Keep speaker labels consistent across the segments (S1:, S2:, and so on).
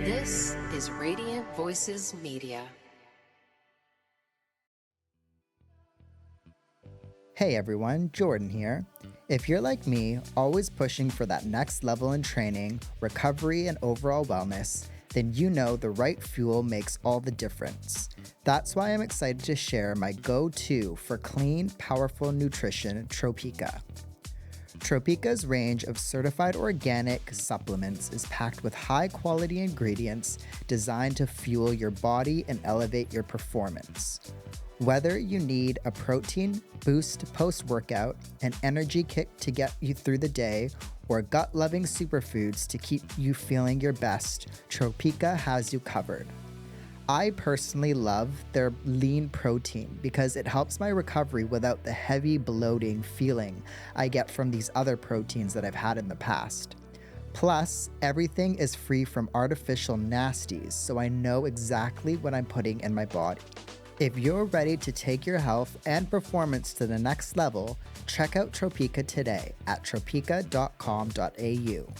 S1: This is Radiant Voices Media.
S2: Hey everyone, Jordan here. If you're like me, always pushing for that next level in training, recovery, and overall wellness, then you know the right fuel makes all the difference. That's why I'm excited to share my go-to for clean, powerful nutrition, Tropika. Tropika's range of certified organic supplements is packed with high-quality ingredients designed to fuel your body and elevate your performance. Whether you need a protein boost post-workout, an energy kick to get you through the day, or gut-loving superfoods to keep you feeling your best, Tropika has you covered. I personally love their lean protein because it helps my recovery without the heavy bloating feeling I get from these other proteins that I've had in the past. Plus, everything is free from artificial nasties, so I know exactly what I'm putting in my body. If you're ready to take your health and performance to the next level, check out Tropika today at tropika.com.au.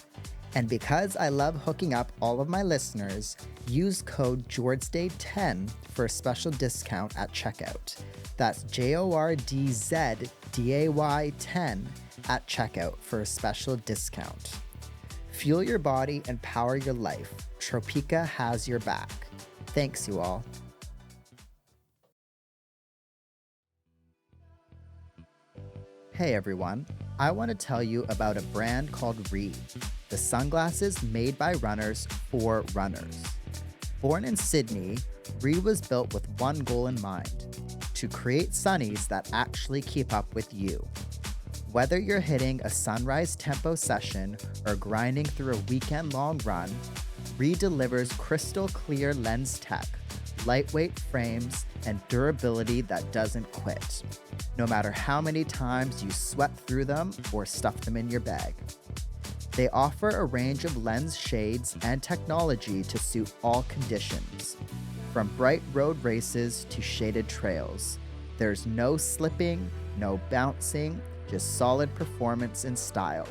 S2: And because I love hooking up all of my listeners, use code JORDSDAY10 for a special discount at checkout. That's JORDZDAY10 at checkout for a special discount. Fuel your body and power your life. Tropika has your back. Thanks, you all. Hey everyone, I want to tell you about a brand called Re, the sunglasses made by runners for runners. Born in Sydney, Re was built with one goal in mind, to create sunnies that actually keep up with you. Whether you're hitting a sunrise tempo session or grinding through a weekend-long run, Re delivers crystal clear lens tech, lightweight frames, and durability that doesn't quit, no matter how many times you sweat through them or stuff them in your bag. They offer a range of lens shades and technology to suit all conditions. From bright road races to shaded trails, there's no slipping, no bouncing, just solid performance and style.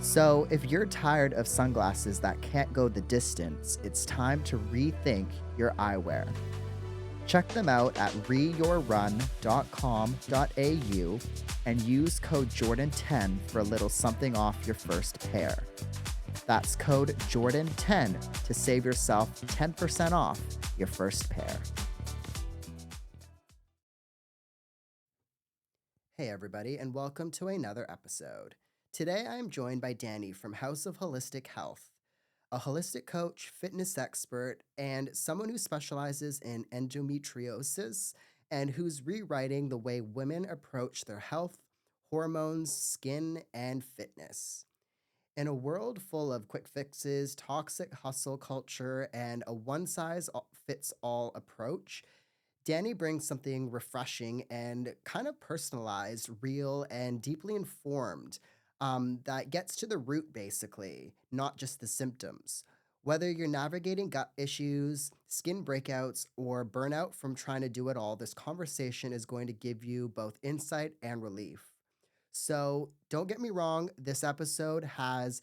S2: So if you're tired of sunglasses that can't go the distance, it's time to rethink your eyewear. Check them out at reyourrun.com.au and use code Jordan10 for a little something off your first pair. That's code Jordan10 to save yourself 10% off your first pair. Hey everybody, and welcome to another episode. Today I am joined by Dani from House of Holistic Health, a holistic coach, fitness expert, and someone who specializes in endometriosis and who's rewriting the way women approach their health, hormones, skin, and fitness. In a world full of quick fixes, toxic hustle culture, and a one-size-fits-all approach, Dani brings something refreshing and kind of personalized, real, and deeply informed that gets to the root, basically, not just the symptoms. Whether you're navigating gut issues, skin breakouts, or burnout from trying to do it all, this conversation is going to give you both insight and relief. So don't get me wrong, this episode has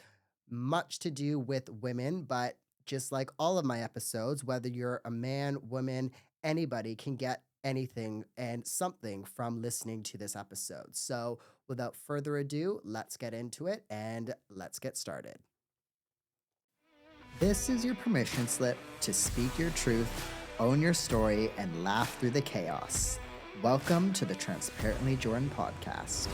S2: much to do with women, but just like all of my episodes, whether you're a man, woman, anybody can get anything and something from listening to this episode. So without further ado, let's get into it and let's get started. This is your permission slip to speak your truth, own your story, and laugh through the chaos. Welcome to the Transparently Jordan podcast.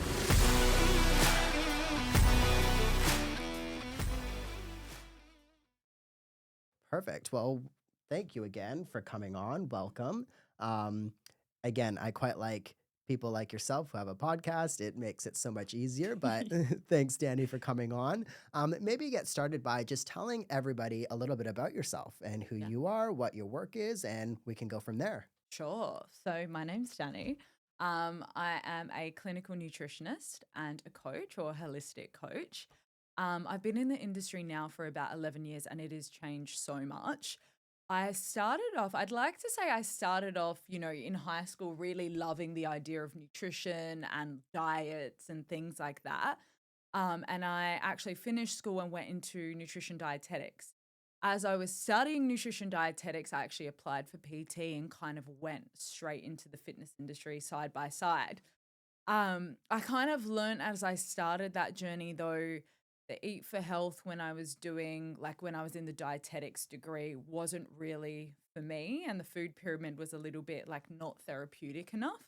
S2: Perfect. Well, thank you again for coming on. Welcome. Um, Again, I quite like people like yourself who have a podcast. It makes it so much easier. But thanks, Dani, for coming on. Maybe get started by just telling everybody a little bit about yourself and who you are, what your work is, and we can go from there.
S3: Sure. So my name's Dani. I am a clinical nutritionist and a coach or a holistic coach. I've been in the industry now for about 11 years and it has changed so much. I'd like to say I started off, in high school really loving the idea of nutrition and diets and things like that. And I actually finished school and went into nutrition dietetics. as I was studying nutrition dietetics, I actually applied for PT and kind of went straight into the fitness industry side by side. I kind of learned as I started that journey though, the eat for health when I was doing, like when I was in the dietetics degree, wasn't really for me. And the food pyramid was a little bit like not therapeutic enough.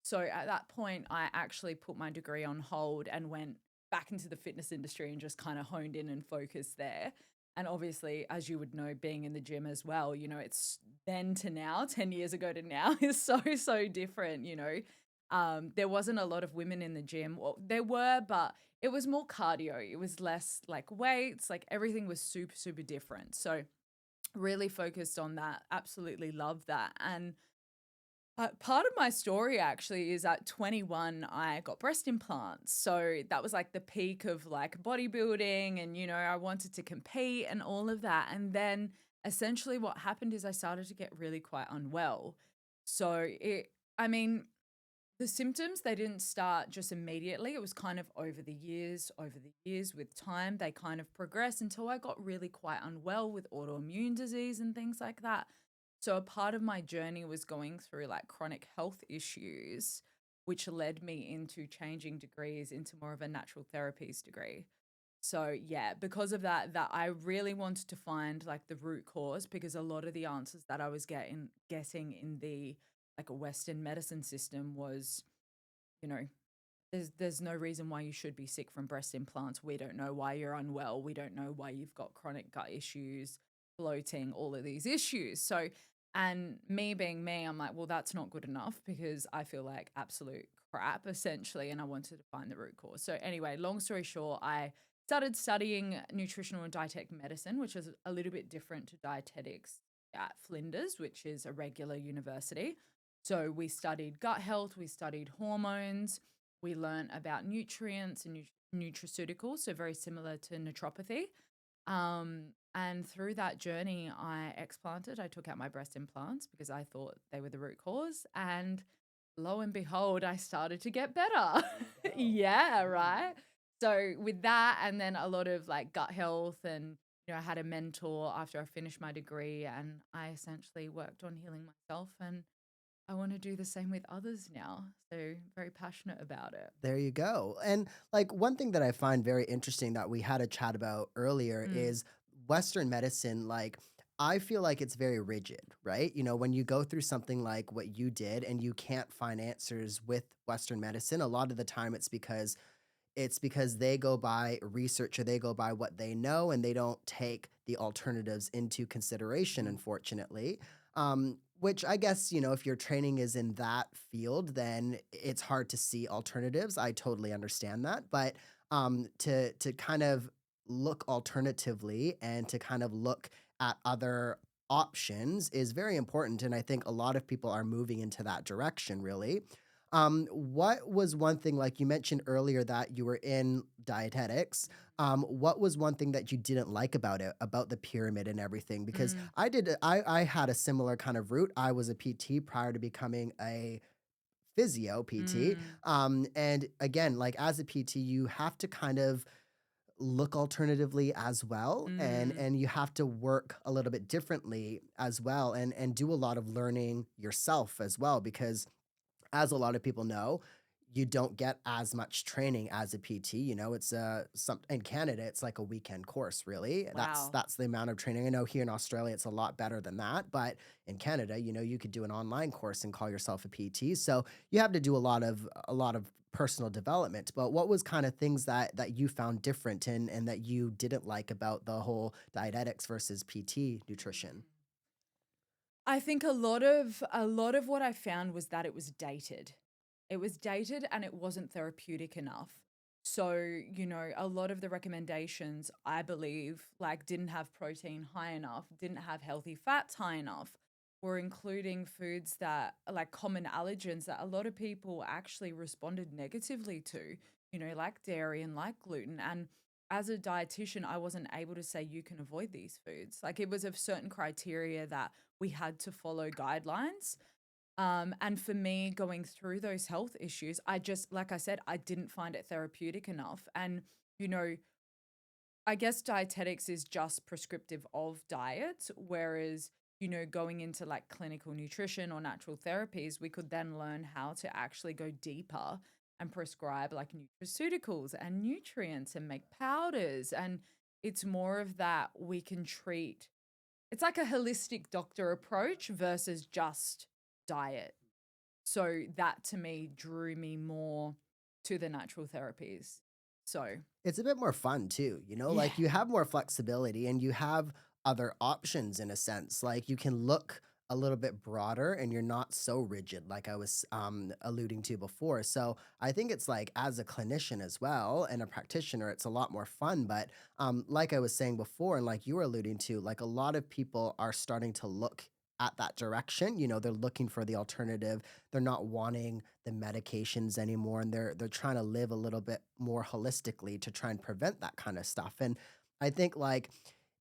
S3: So at that point, I actually put my degree on hold and went back into the fitness industry and just kind of honed in and focused there. And obviously, as you would know, being in the gym as well, it's then to now, 10 years ago to now is so, so different. There wasn't a lot of women in the gym. Well, there were, but it was more cardio. It was less like weights, like everything was super, super different. So really focused on that. Absolutely love that. And part of my story actually is at 21, I got breast implants. So that was like the peak of like bodybuilding and, I wanted to compete and all of that. And then essentially what happened is I started to get really quite unwell. So I mean, the symptoms, they didn't start just immediately. It was kind of over the years with time, they kind of progressed until I got really quite unwell with autoimmune disease and things like that. So a part of my journey was going through like chronic health issues, which led me into changing degrees into more of a natural therapies degree. So yeah, because of that I really wanted to find like the root cause, because a lot of the answers that I was getting in the like a Western medicine system was, you know, there's no reason why you should be sick from breast implants. We don't know why you're unwell. We don't know why you've got chronic gut issues, bloating, all of these issues. So, and me being me, I'm like, well, that's not good enough because I feel like absolute crap essentially. And I wanted to find the root cause. So, anyway, long story short, I started studying nutritional and dietetic medicine, which is a little bit different to dietetics at Flinders, which is a regular university. So, we studied gut health, we studied hormones, we learn about nutrients and nutraceuticals, so very similar to naturopathy. And through that journey, I explanted. I took out my breast implants because I thought they were the root cause. And lo and behold, I started to get better. Yeah, right. So with that, and then a lot of like gut health, and I had a mentor after I finished my degree, and I essentially worked on healing myself, and I want to do the same with others now. So very passionate about it.
S2: There you go. And like one thing that I find very interesting that we had a chat about earlier
S3: Mm,
S2: is Western medicine. Like, I feel like it's very rigid, right? When you go through something like what you did and you can't find answers with Western medicine, a lot of the time it's because they go by research or they go by what they know and they don't take the alternatives into consideration,
S3: mm,
S2: unfortunately. Which I guess, if your training is in that field, then it's hard to see alternatives. I totally understand that. But to kind of look alternatively and to kind of look at other options is very important. And I think a lot of people are moving into that direction, really. What was one thing, like you mentioned earlier that you were in dietetics? What was one thing that you didn't like about it, about the pyramid and everything? Because
S3: mm,
S2: I had a similar kind of route. I was a PT prior to becoming a physio PT.
S3: mm,
S2: And again, like as a PT, you have to kind of look alternatively as well,
S3: mm.
S2: and you have to work a little bit differently as well, and do a lot of learning yourself as well, because as a lot of people know, you don't get as much training as a PT. It's some in Canada, it's like a weekend course, really. That's
S3: Wow.
S2: that's the amount of training. I know here in Australia it's a lot better than that, but in Canada, you could do an online course and call yourself a PT. So you have to do a lot of personal development. But what was kind of things that you found different and that you didn't like about the whole dietetics versus PT nutrition?
S3: I think a lot of what I found was that it was dated. It was dated and it wasn't therapeutic enough. So, a lot of the recommendations, I believe, like didn't have protein high enough, didn't have healthy fats high enough, were including foods that are like common allergens that a lot of people actually responded negatively to, like dairy and like gluten. And as a dietitian, I wasn't able to say you can avoid these foods. Like it was a certain criteria that we had to follow guidelines. And for me, going through those health issues, I just, like I said, I didn't find it therapeutic enough. And, you know, I guess dietetics is just prescriptive of diets, whereas, going into like clinical nutrition or natural therapies, we could then learn how to actually go deeper and prescribe like nutraceuticals and nutrients and make powders. And it's more of that we can treat, it's like a holistic doctor approach versus just diet. So that to me drew me more to the natural therapies. So,
S2: It's a bit more fun too,
S3: yeah.
S2: like you have more flexibility and you have other options in a sense. Like you can look a little bit broader and you're not so rigid, like I was alluding to before. So I think it's like as a clinician as well and a practitioner, it's a lot more fun. But like I was saying before, and like you were alluding to, like a lot of people are starting to look at that direction. They're looking for the alternative. They're not wanting the medications anymore, and they're trying to live a little bit more holistically to try and prevent that kind of stuff. And I think like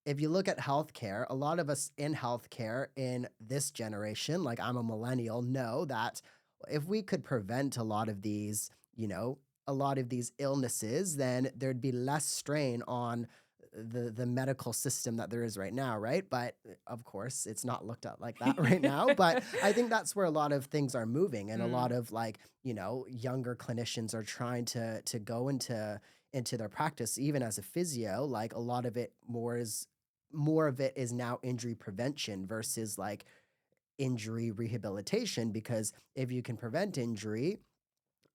S2: if you look at healthcare, a lot of us in healthcare in this generation, like I'm a millennial, know that if we could prevent a lot of these illnesses, then there'd be less strain on the medical system that there is right now, right? But of course, it's not looked at like that right now. But I think that's where a lot of things are moving, and a lot
S3: Mm,
S2: of like younger clinicians are trying to go into their practice, even as a physio. Like a lot of it more of it is now injury prevention versus like injury rehabilitation, because if you can prevent injury,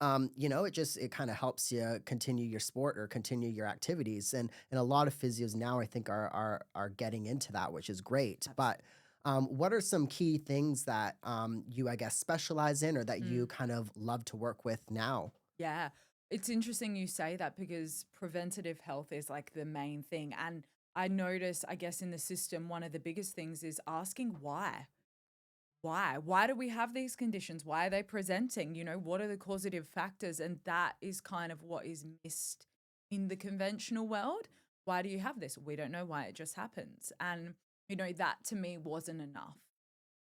S2: it kind of helps you continue your sport or continue your activities. And a lot of physios now I think are getting into that, which is great. But
S3: absolutely.
S2: what are some key things that you, I guess, specialize in, or that you
S3: Mm,
S2: kind of love to work with now?
S3: yeah. It's interesting you say that because preventative health is like the main thing. And I notice, I guess, in the system, one of the biggest things is asking why. Why? Why do we have these conditions? Why are they presenting? What are the causative factors? And that is kind of what is missed in the conventional world. Why do you have this? We don't know why, it just happens. And, that to me wasn't enough.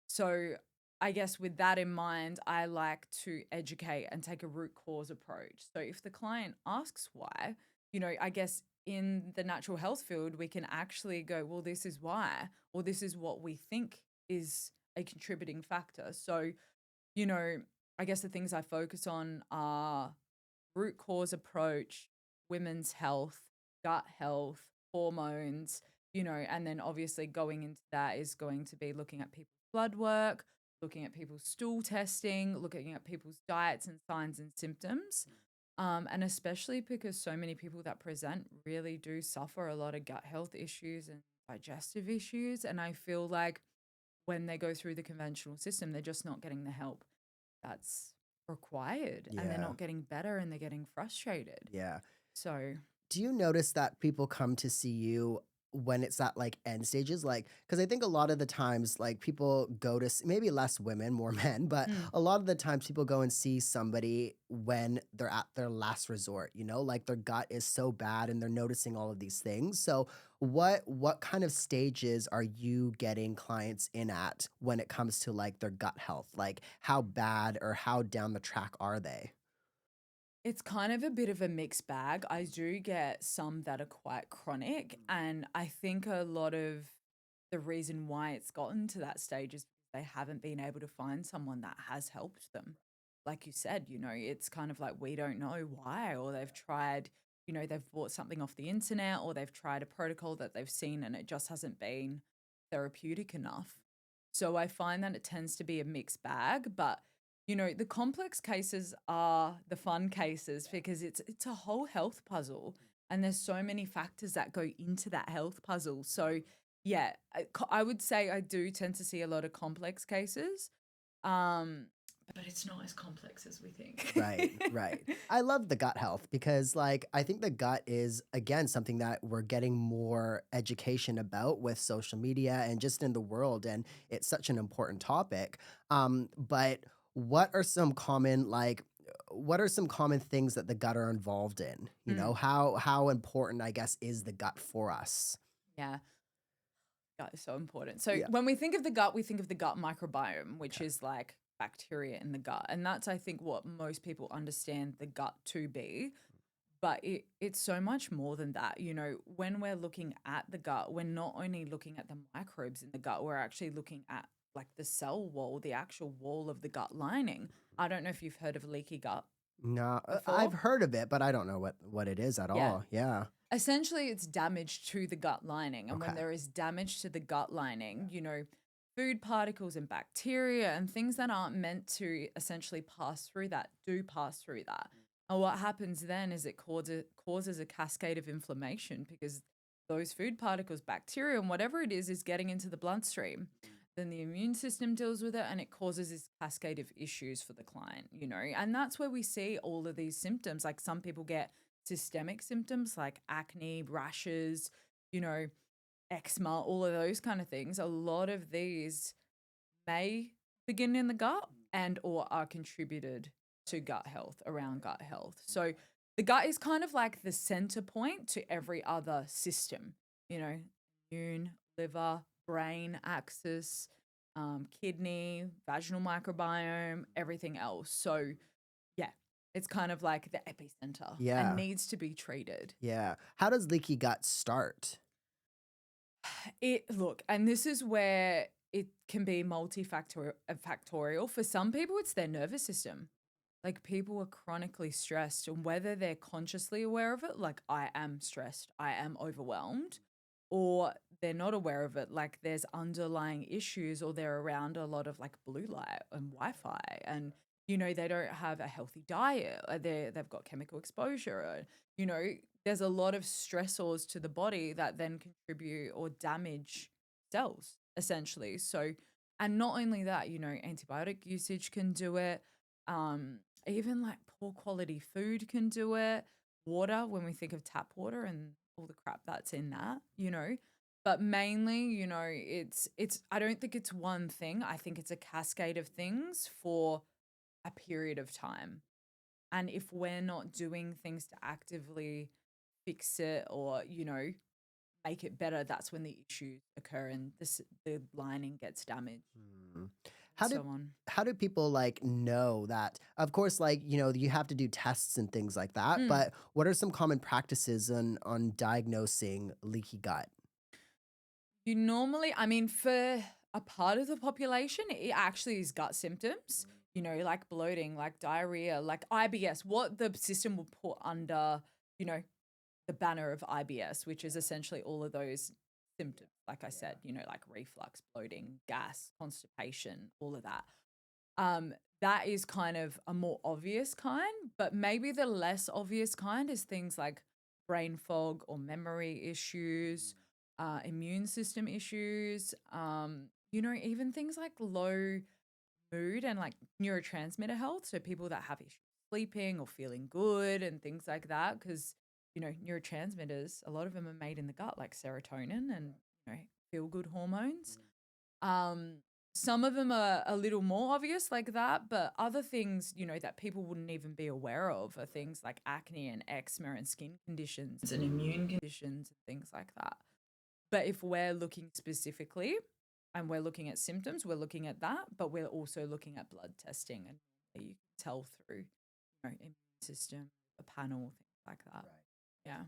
S3: So I guess with that in mind, I like to educate and take a root cause approach. So if the client asks why, I guess in the natural health field, we can actually go, well, this is why, or this is what we think is a contributing factor. So, you know, I guess the things I focus on are root cause approach, women's health, gut health, hormones, and then obviously going into that is going to be looking at people's blood work, looking at people's stool testing, looking at people's diets and signs and symptoms. And especially because so many people that present really do suffer a lot of gut health issues and digestive issues. And I feel like when they go through the conventional system, they're just not getting the help that's required, and they're
S2: Yeah,
S3: not getting better and they're getting frustrated.
S2: yeah.
S3: So,
S2: Do you notice that people come to see you when it's at like end stages? Like, because I think a lot of the times, like people go to maybe less women, more men, but
S3: mm,
S2: a lot of the times people go and see somebody when they're at their last resort. Like their gut is so bad and they're noticing all of these things. So, what kind of stages are you getting clients in at when it comes to like their gut health? Like, how bad or how down the track are they?
S3: it's kind of a bit of a mixed bag. I do get some that are quite chronic, and I think a lot of the reason why it's gotten to that stage is they haven't been able to find someone that has helped them. Like you said, it's kind of like we don't know why, or they've tried, they've bought something off the internet, or they've tried a protocol that they've seen and it just hasn't been therapeutic enough. So I find that it tends to be a mixed bag, but the complex cases are the fun cases because it's a whole health puzzle, and there's so many factors that go into that health puzzle. So yeah, I would say I do tend to see a lot of complex cases, um, but it's not as complex as we
S2: Right,
S3: think.
S2: right. I love the gut health because, like, I think the gut is, again, something that we're getting more education about with social media and just in the world. And it's such an important topic. But what are some common, like, what are some common things that the gut are involved in?
S3: Mm,
S2: How important, I guess, is the gut for us?
S3: yeah, gut is so important. So
S2: Yeah.
S3: when we think of the gut, we think of the gut microbiome, which
S2: Okay.
S3: is like bacteria in the gut, and that's I think what most people understand the gut to be. But it's so much more than that. When we're looking at the gut, we're not only looking at the microbes in the gut, we're actually looking at like the cell wall, the actual wall of the gut lining. I don't know if you've heard of leaky gut
S2: No, I've
S3: before.
S2: heard of it, but I don't know what it is at
S3: Yeah.
S2: all. Yeah.
S3: Essentially, it's damage to the gut lining. And when
S2: Okay.
S3: there is damage to the gut lining, food particles and bacteria and things that aren't meant to essentially pass through that do pass through that. And what happens then is it causes a cascade of inflammation because those food particles, bacteria, and whatever it is getting into the bloodstream. Then the immune system deals with it and it causes this cascade of issues for the client. And that's where we see all of these symptoms. Like some people get systemic symptoms like acne, rashes, you know, eczema, all of those kind of things. A lot of these may begin in the gut and or are contributed to gut health, around gut health. So the gut is kind of like the center point to every other system, you know, immune, liver, brain axis, kidney, vaginal microbiome, everything else. So yeah, it's kind of like the epicenter and
S2: Yeah.
S3: needs to be treated.
S2: Yeah. How does leaky gut start?
S3: Look, and this is where it can be factorial. For some people, it's their nervous system. Like people are chronically stressed, and whether they're consciously aware of it, like I am stressed, I am overwhelmed, or they're not aware of it, like there's underlying issues, or they're around a lot of like blue light and Wi-Fi, and they don't have a healthy diet, or they've got chemical exposure, or, there's a lot of stressors to the body that then contribute or damage cells essentially. So, and not only that, antibiotic usage can do it. Even like poor quality food can do it. Water, when we think of tap water and all the crap that's in that. But mainly, it's I don't think it's one thing. I think it's a cascade of things for a period of time. And if we're not doing things to actively fix it or, make it better, that's when the issues occur and the lining gets damaged
S2: Hmm.
S3: and
S2: How do
S3: so on.
S2: how do people like know that? Of course, like, you have to do tests and things like that,
S3: Mm.
S2: but what are some common practices on diagnosing leaky gut?
S3: You normally, I mean, for a part of the population, it actually is gut symptoms, like bloating, like diarrhea, like IBS, what the system will put under, you know, the banner of IBS, which is essentially all of those symptoms, like I said, like reflux, bloating, gas, constipation, all of that. Um, that is kind of a more obvious kind, but maybe the less obvious kind is things like brain fog or memory issues, immune system issues, even things like low mood and like neurotransmitter health. So people that have issues sleeping or feeling good and things like that, because neurotransmitters, a lot of them are made in the gut, like serotonin and feel good hormones. Um, some of them are a little more obvious like that, but other things, that people wouldn't even be aware of are things like acne and eczema and skin conditions and immune conditions and things like that. But if we're looking specifically and we're looking at symptoms, we're looking at that, but we're also looking at blood testing and you can tell through, immune system, a panel, things like that.
S2: Right.
S3: Yeah.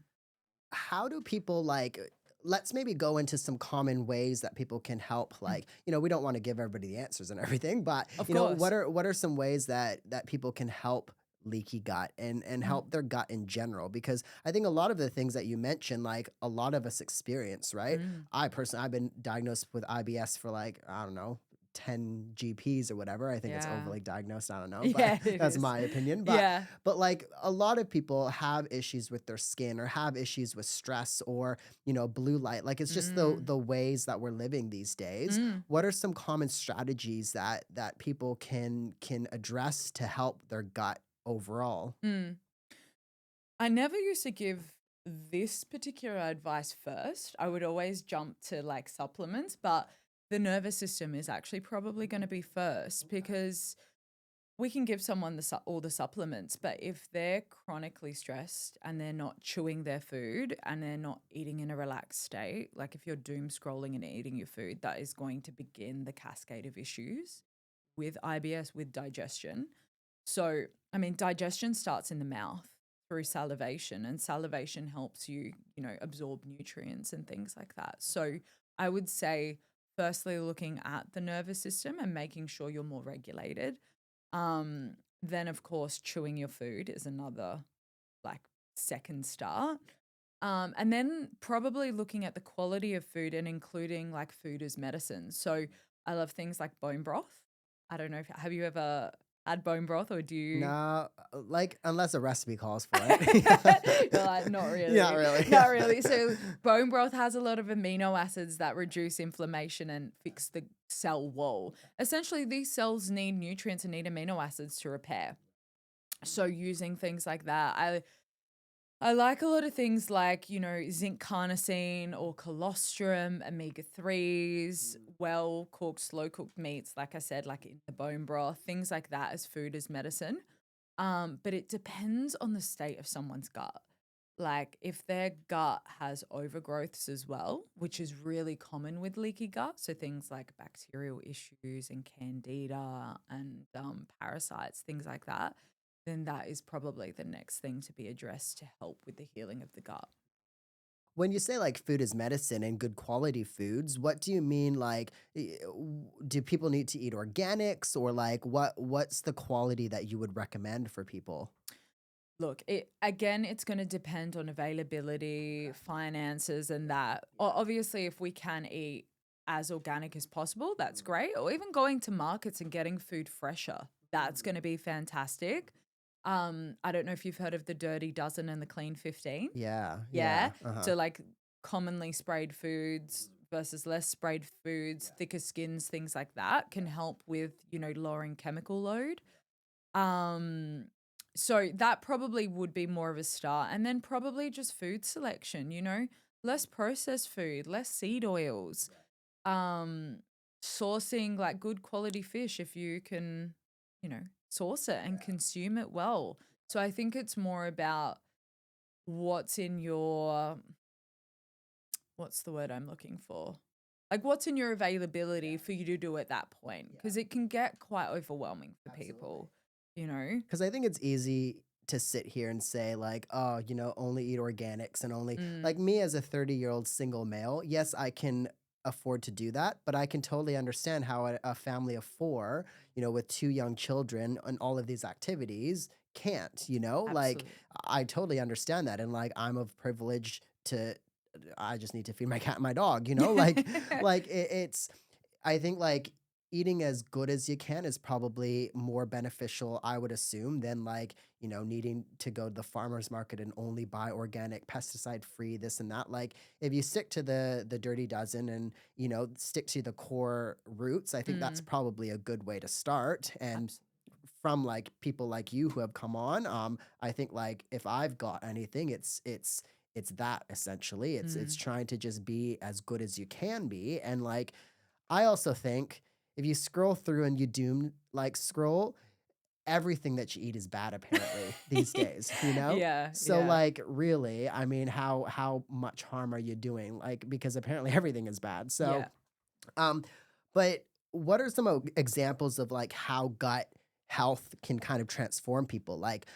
S2: How do people like let's maybe go into some common ways that people can help like, we don't want to give everybody the answers and everything, but
S3: Of
S2: what
S3: course.
S2: are some ways that people can help leaky gut and
S3: Mm.
S2: help their gut in general? Because I think a lot of the things that you mentioned, like a lot of us experience, right?
S3: Mm.
S2: I personally, I've been diagnosed with IBS for like, I don't know, 10 GPs or whatever. I think it's
S3: Yeah.
S2: overly diagnosed. I don't know, but
S3: Yeah, it
S2: that's
S3: is.
S2: my opinion.
S3: Yeah.
S2: But like a lot of people have issues with their skin or have issues with stress or, blue light. Like it's just the
S3: Mm.
S2: the ways that we're living these days.
S3: Mm.
S2: What are some common strategies that people can address to help their gut overall?
S3: Mm. I never used to give this particular advice first. I would always jump to like supplements, but the nervous system is actually probably going to be first because we can give someone all the supplements, but if they're chronically stressed and they're not chewing their food and they're not eating in a relaxed state, like if you're doom scrolling and eating your food, that is going to begin the cascade of issues with IBS, with digestion. So, I mean, digestion starts in the mouth through salivation, and salivation helps you, absorb nutrients and things like that. So I would say, firstly, looking at the nervous system and making sure you're more regulated. Then, of course, chewing your food is another like second start. And then probably looking at the quality of food and including like food as medicine. So I love things like bone broth. I don't know if have you ever had bone broth, or do you?
S2: No, like unless a recipe calls for it.
S3: You're like, not really.
S2: Not really.
S3: Not really. So bone broth has a lot of amino acids that reduce inflammation and fix the cell wall. Essentially, these cells need nutrients and need amino acids to repair. So using things like that, I like a lot of things like, zinc carnosine or colostrum, omega-3s, well cooked, slow cooked meats, like I said, like in the bone broth, things like that as food as medicine. But it depends on the state of someone's gut. Like if their gut has overgrowths as well, which is really common with leaky gut. So things like bacterial issues and candida and parasites, things like that, then that is probably the next thing to be addressed to help with the healing of the gut.
S2: When you say like food is medicine and good quality foods, what do you mean? Like, do people need to eat organics, or like what's the quality that you would recommend for people?
S3: Look, it's going to depend on availability, finances, and that. Obviously, if we can eat as organic as possible, that's great. Or even going to markets and getting food fresher, that's going to be fantastic. I don't know if you've heard of the Dirty Dozen and the Clean 15.
S2: Yeah,
S3: Yeah.
S2: yeah. Uh-huh.
S3: So like commonly sprayed foods versus less sprayed foods, thicker skins, things like that can help with, lowering chemical load. Um, so that probably would be more of a start. And then probably just food selection, less processed food, less seed oils, um, sourcing like good quality fish if you can, source it and consume it well. So I think it's more about what's in your, what's the word I'm looking for? Like what's in your availability for you to do at that point? Because it can get quite overwhelming for people, you know?
S2: Because I think it's easy to sit here and say, like, oh, only eat organics and only, like
S3: Mm,
S2: me as a 30-year-old single male, yes, I can afford to do that, but I can totally understand how a family of four, with two young children and all of these activities can't. Like,
S3: absolutely.
S2: I totally understand that. And like, I'm of privilege to, I just need to feed my cat and my dog. Like it's, I think like eating as good as you can is probably more beneficial, I would assume, than like, needing to go to the farmer's market and only buy organic, pesticide free, this and that. Like if you stick to the dirty dozen and, stick to the core roots, I think that's
S3: Mm,
S2: probably a good way to start. And
S3: absolutely.
S2: from like people like you who have come on, I think like if I've got anything, it's that essentially. It's
S3: Mm,
S2: trying to just be as good as you can be. And like I also think if you scroll through and you doom like scroll, everything that you eat is bad apparently these days.
S3: yeah,
S2: So
S3: yeah,
S2: like really, I mean, how much harm are you doing? Like because apparently everything is bad. So
S3: yeah.
S2: um, but what are some examples of like how gut health can kind of transform people? Like,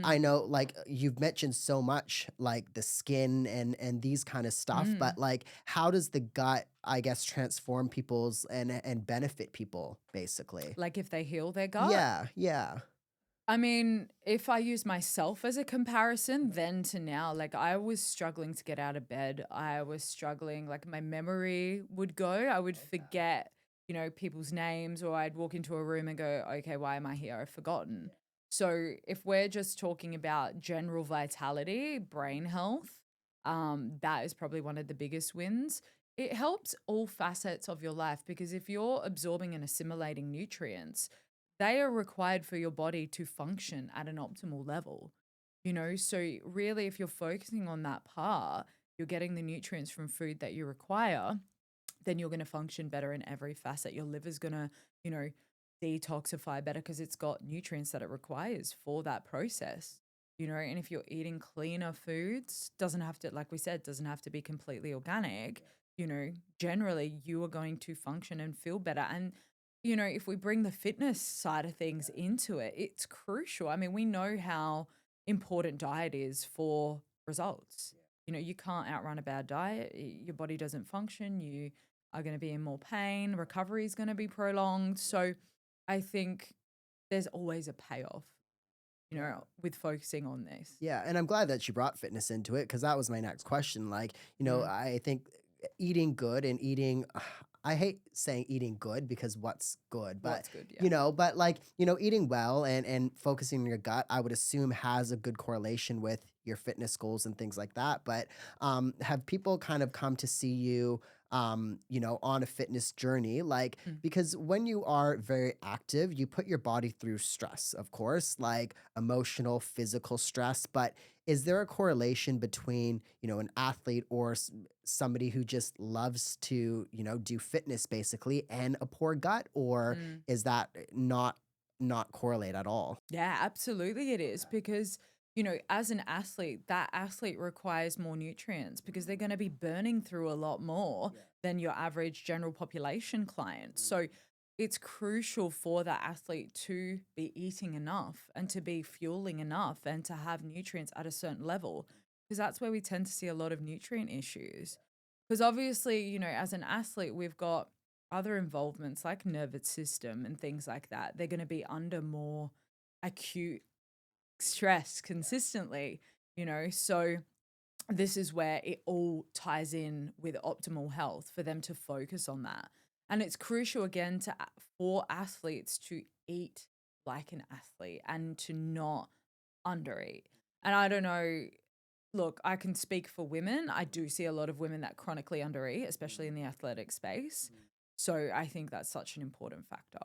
S2: I
S3: Mm,
S2: know, like you've mentioned so much, like the skin and these kind of stuff,
S3: mm.
S2: but like, how does the gut, I guess, transform people's and benefit people, basically?
S3: Like if they heal their gut.
S2: Yeah, yeah.
S3: I mean, if I use myself as a comparison, then to now, like I was struggling to get out of bed. I was struggling, like my memory would go. I would forget, people's names, or I'd walk into a room and go, okay, why am I here? I've forgotten. So if we're just talking about general vitality, brain health, that is probably one of the biggest wins. It helps all facets of your life because if you're absorbing and assimilating nutrients, they are required for your body to function at an optimal level. So really, if you're focusing on that part, you're getting the nutrients from food that you require, then you're going to function better in every facet. Your liver's going to, detoxify better because it's got nutrients that it requires for that process. And if you're eating cleaner foods, doesn't have to, like we said, doesn't have to be completely organic, generally you are going to function and feel better. And if we bring the fitness side of things into it, it's crucial. I mean, we know how, important diet is for results. You know, you can't outrun a bad diet. Your body doesn't function. You are going to be in more pain. Recovery is going to be prolonged. So I think there's always a payoff, with focusing on this.
S2: Yeah, and I'm glad that you brought fitness into it because that was my next question. Like,
S3: Mm.
S2: I think eating good and eating, I hate saying eating good because what's good, but
S3: What's good? Yeah.
S2: eating well and focusing on your gut, I would assume has a good correlation with your fitness goals and things like that. But have people kind of come to see you, on a fitness journey? Like,
S3: Mm.
S2: because when you are very active, you put your body through stress, of course, like emotional, physical stress. But is there a correlation between, an athlete or somebody who just loves to, do fitness basically and a poor gut? Or
S3: Mm.
S2: is that not correlate at all?
S3: Yeah, absolutely it is because, as an athlete, that athlete requires more nutrients because they're going to be burning through a lot more than your average general population client. So it's crucial for that athlete to be eating enough and to be fueling enough and to have nutrients at a certain level because that's where we tend to see a lot of nutrient issues. Because obviously, as an athlete, we've got other involvements like nervous system and things like that. They're going to be under more acute stress consistently, So this is where it all ties in with optimal health for them to focus on that. And it's crucial again for athletes to eat like an athlete and to not undereat. And I don't know, look, I can speak for women. I do see a lot of women that chronically undereat, especially in the athletic space. So I think that's such an important factor.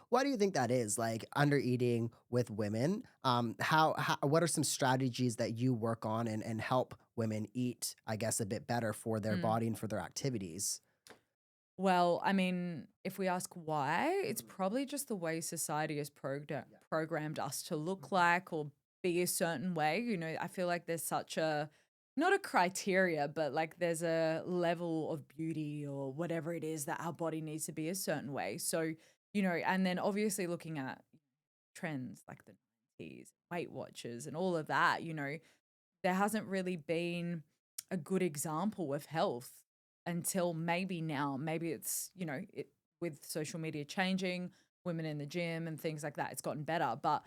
S2: Why do you think that is? Like under eating with women? How what are some strategies that you work on and help women eat, I guess, a bit better for their
S3: Mm.
S2: body and for their activities?
S3: Well, I mean, if we ask why, it's probably just the way society has programmed us to look like or be a certain way. I feel like there's such a, not a criteria, but like there's a level of beauty or whatever it is that our body needs to be a certain way. So, and then obviously looking at trends like the 90s, Weight Watchers, and all of that, there hasn't really been a good example of health until maybe now. Maybe it's, with social media changing, women in the gym and things like that, it's gotten better. But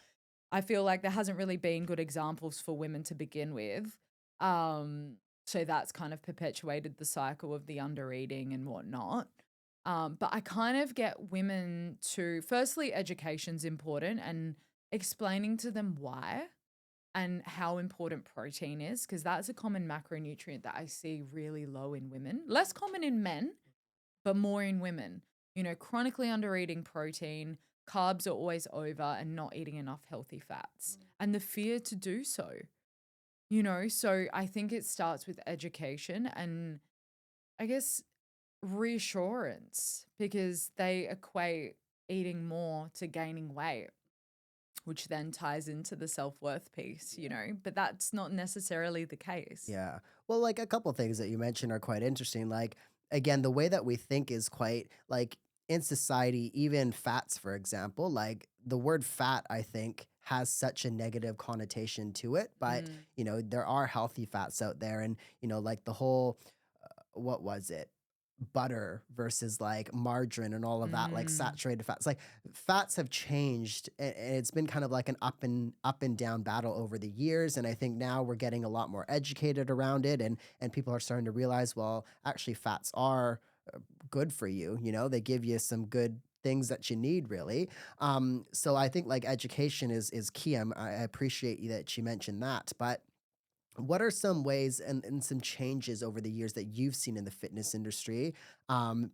S3: I feel like there hasn't really been good examples for women to begin with. Um, so that's kind of perpetuated the cycle of the undereating and whatnot. But I kind of get women to, firstly, education's important and explaining to them why and how important protein is, because that's a common macronutrient that I see really low in women, less common in men, but more in women. Chronically undereating protein, carbs are always over, and not eating enough healthy fats, and the fear to do so. So I think it starts with education and I guess reassurance because they equate eating more to gaining weight, which then ties into the self-worth piece, but that's not necessarily the case.
S2: Yeah. Well, like a couple things that you mentioned are quite interesting. Like, again, the way that we think is quite like in society, even fats, for example, like the word fat, I think, has such a negative connotation to it. But,
S3: Mm.
S2: there are healthy fats out there. And, like the whole, what was it? Butter versus like margarine and all of that, like
S3: Mm.
S2: saturated fats. Like fats have changed and it's been kind of like an up and down battle over the years. And I think now we're getting a lot more educated around it and people are starting to realize, well, actually fats are good for you. They give you some good things that you need really. So I think like education is key. I appreciate you that you mentioned that. But what are some ways and some changes over the years that you've seen in the fitness industry?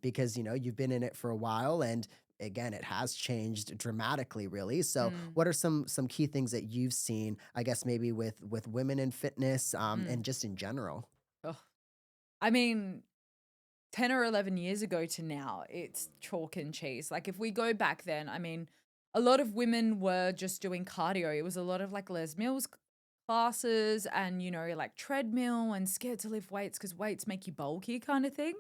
S2: Because you've been in it for a while, and again, it has changed dramatically, really. So,
S3: Mm.
S2: what are some key things that you've seen? I guess maybe with women in fitness,
S3: Mm.
S2: and just in general.
S3: Ugh. I mean, 10 or 11 years ago to now, it's chalk and cheese. Like if we go back then, I mean, a lot of women were just doing cardio. It was a lot of like Les Mills classes and, like treadmill and scared to lift weights because weights make you bulky kind of thing.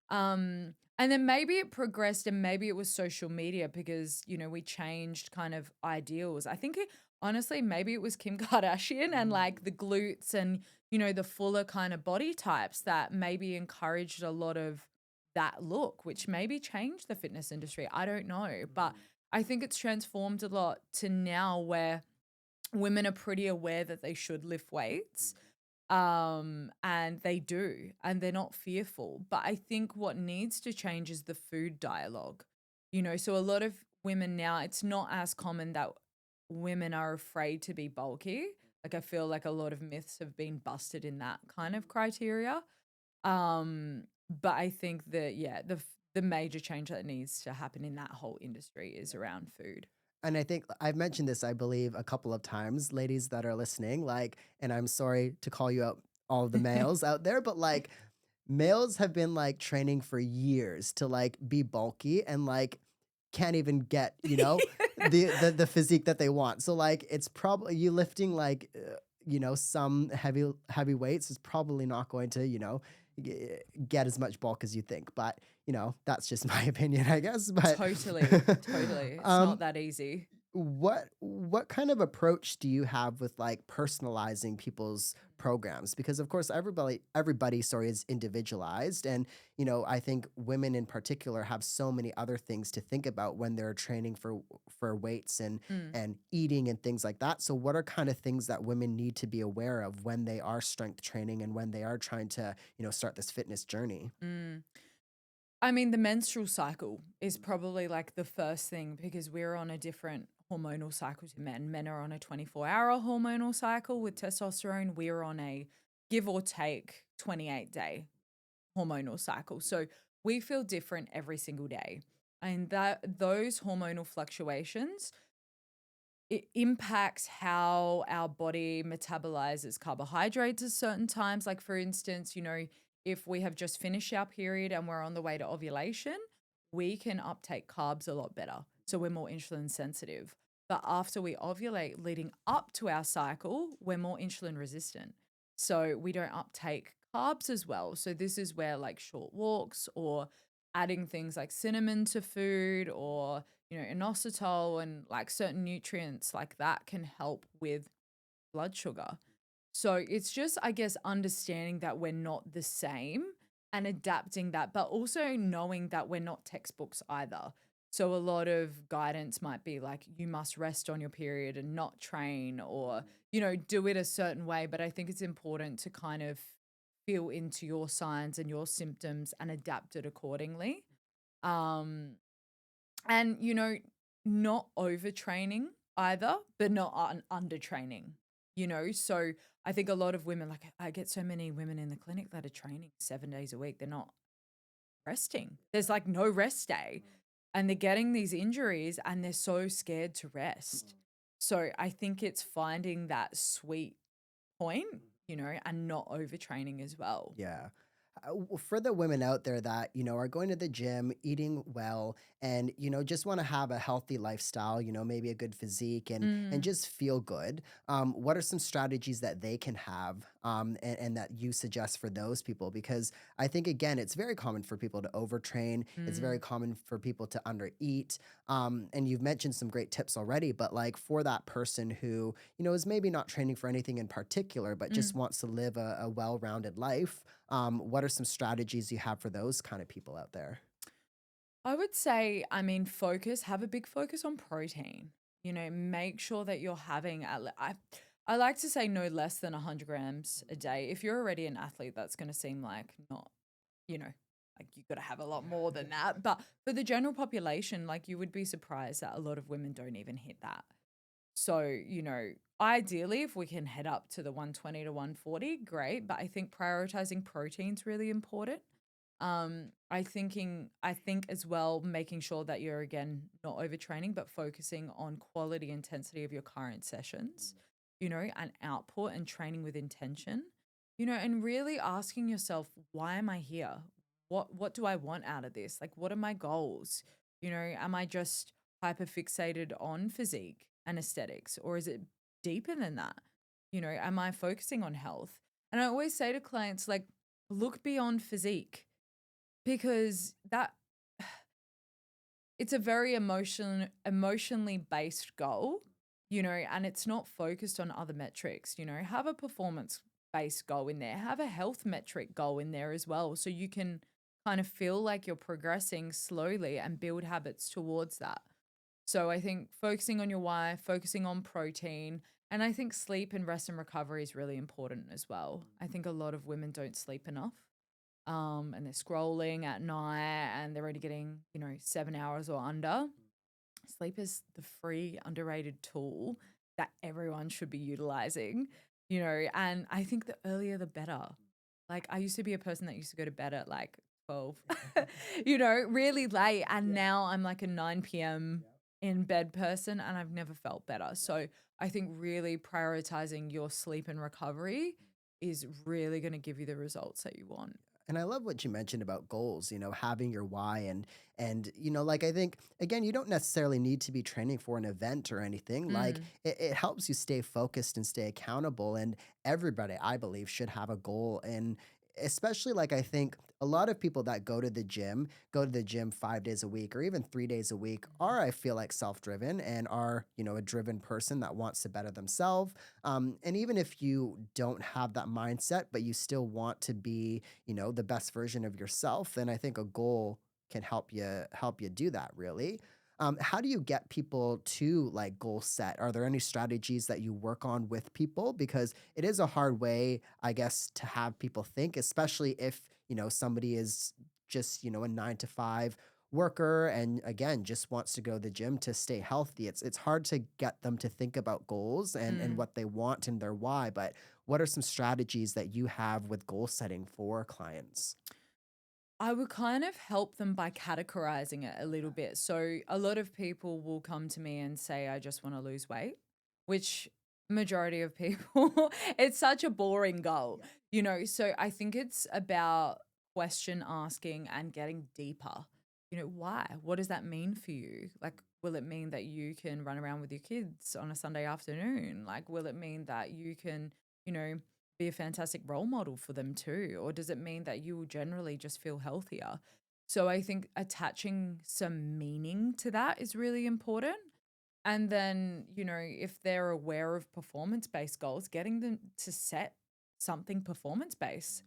S3: And then maybe it progressed and maybe it was social media because, we changed kind of ideals. I think honestly, maybe it was Kim Kardashian and like the glutes and, the fuller kind of body types that maybe encouraged a lot of that look, which maybe changed the fitness industry. I don't know. But I think it's transformed a lot to now where women are pretty aware that they should lift weights. And they do, and they're not fearful. But I think what needs to change is the food dialogue. So a lot of women now, it's not as common that women are afraid to be bulky. Like I feel like a lot of myths have been busted in that kind of criteria. But I think that yeah, the major change that needs to happen in that whole industry is around food.
S2: And I think I've mentioned this, I believe, a couple of times, ladies that are listening, like, and I'm sorry to call you out, all of the males out there, but like, males have been like training for years to like be bulky and like can't even get, the physique that they want. So like, it's probably you lifting like, some heavy weights is probably not going to, g- get as much bulk as you think. But that's just my opinion, I guess. But
S3: Totally, totally. It's not
S2: um,
S3: that easy.
S2: what kind of approach do you have with like personalizing people's programs? Because of course everybody, sorry, is individualized, and I think women in particular have so many other things to think about when they're training for weights
S3: Mm.
S2: and eating and things like that. So what are kind of things that women need to be aware of when they are strength training and when they are trying to start this fitness journey?
S3: Mm. I mean, the menstrual cycle is probably like the first thing because we're on a different hormonal cycle to men. Men are on a 24-hour hormonal cycle with testosterone. We're on a give or take 28-day hormonal cycle. So we feel different every single day. And that those hormonal fluctuations, it impacts how our body metabolizes carbohydrates at certain times. Like, for instance, if we have just finished our period and we're on the way to ovulation, we can uptake carbs a lot better. So we're more insulin sensitive. But after we ovulate, leading up to our cycle, we're more insulin resistant. So we don't uptake carbs as well. So this is where like short walks or adding things like cinnamon to food or inositol and like certain nutrients like that can help with blood sugar. So it's just, I guess, understanding that we're not the same and adapting that, but also knowing that we're not textbooks either. So a lot of guidance might be like, you must rest on your period and not train or, do it a certain way. But I think it's important to kind of feel into your signs and your symptoms and adapt it accordingly. Um, and, not overtraining either, but not undertraining, So I think a lot of women, like I get so many women in the clinic that are training 7 days a week. They're not resting. There's like no rest day. And they're getting these injuries and they're so scared to rest. So I think it's finding that sweet point, and not overtraining as well.
S2: Yeah. For the women out there that, are going to the gym, eating well, and, just want to have a healthy lifestyle, maybe a good physique and
S3: Mm,
S2: just feel good. What are some strategies that they can have and that you suggest for those people? Because I think, again, it's very common for people to overtrain. It's very
S3: mm,
S2: common for people to undereat. And you've mentioned some great tips already, but like for that person who, is maybe not training for anything in particular, but just
S3: mm.
S2: wants to live a well-rounded life, what are some strategies you have for those kind of people out there?
S3: I would say, I mean, have a big focus on protein. Make sure that you're having, I like to say no less than 100 grams a day. If you're already an athlete, that's going to seem like not, you know, like you got to have a lot more than that. But for the general population, like you would be surprised that a lot of women don't even hit that. So, ideally, if we can head up to the 120 to 140, great. But I think prioritizing protein's really important. I think as well, making sure that you're again not overtraining, but focusing on quality intensity of your current sessions, and output and training with intention, and really asking yourself, why am I here? What do I want out of this? Like, what are my goals? Am I just hyper fixated on physique and aesthetics, or is it deeper than that? Am I focusing on health? And I always say to clients, like, look beyond physique because that it's a very emotionally based goal. and it's not focused on other metrics. Have a performance based goal in there, have a health metric goal in there as well. So you can kind of feel like you're progressing slowly and build habits towards that. So I think focusing on your why, focusing on protein, and I think sleep and rest and recovery is really important as well. I think a lot of women don't sleep enough. And they're scrolling at night and they're only getting, 7 hours or under. Sleep is the free, underrated tool that everyone should be utilizing, and I think the earlier the better. Like, I used to be a person that used to go to bed at like 12, really late. And now I'm like a 9 p.m. in bed person and I've never felt better. So I think really prioritizing your sleep and recovery is really going to give you the results that you want.
S2: And I love what you mentioned about goals, having your why and like I think again, you don't necessarily need to be training for an event or anything. Like
S3: Mm,
S2: it helps you stay focused and stay accountable. And everybody, I believe, should have a goal. And especially like I think a lot of people that go to the gym 5 days a week or even 3 days a week are, I feel like, self-driven and are, a driven person that wants to better themselves. And even if you don't have that mindset, but you still want to be, the best version of yourself, then I think a goal can help you do that really. How do you get people to like goal set? Are there any strategies that you work on with people? Because it is a hard way, I guess, to have people think, especially if, somebody is just, a 9 to 5 worker and again just wants to go to the gym to stay healthy. It's hard to get them to think about goals and
S3: mm.
S2: what they want and their why. But what are some strategies that you have with goal setting for clients?
S3: I would kind of help them by categorizing it a little bit. So a lot of people will come to me and say, I just want to lose weight, which majority of people, it's such a boring goal, So I think it's about question asking and getting deeper. Why? What does that mean for you? Like, will it mean that you can run around with your kids on a Sunday afternoon? Like, will it mean that you can, you know, be a fantastic role model for them too? Or does it mean that you will generally just feel healthier? So I think attaching some meaning to that is really important. And then, if they're aware of performance based goals, getting them to set something performance based.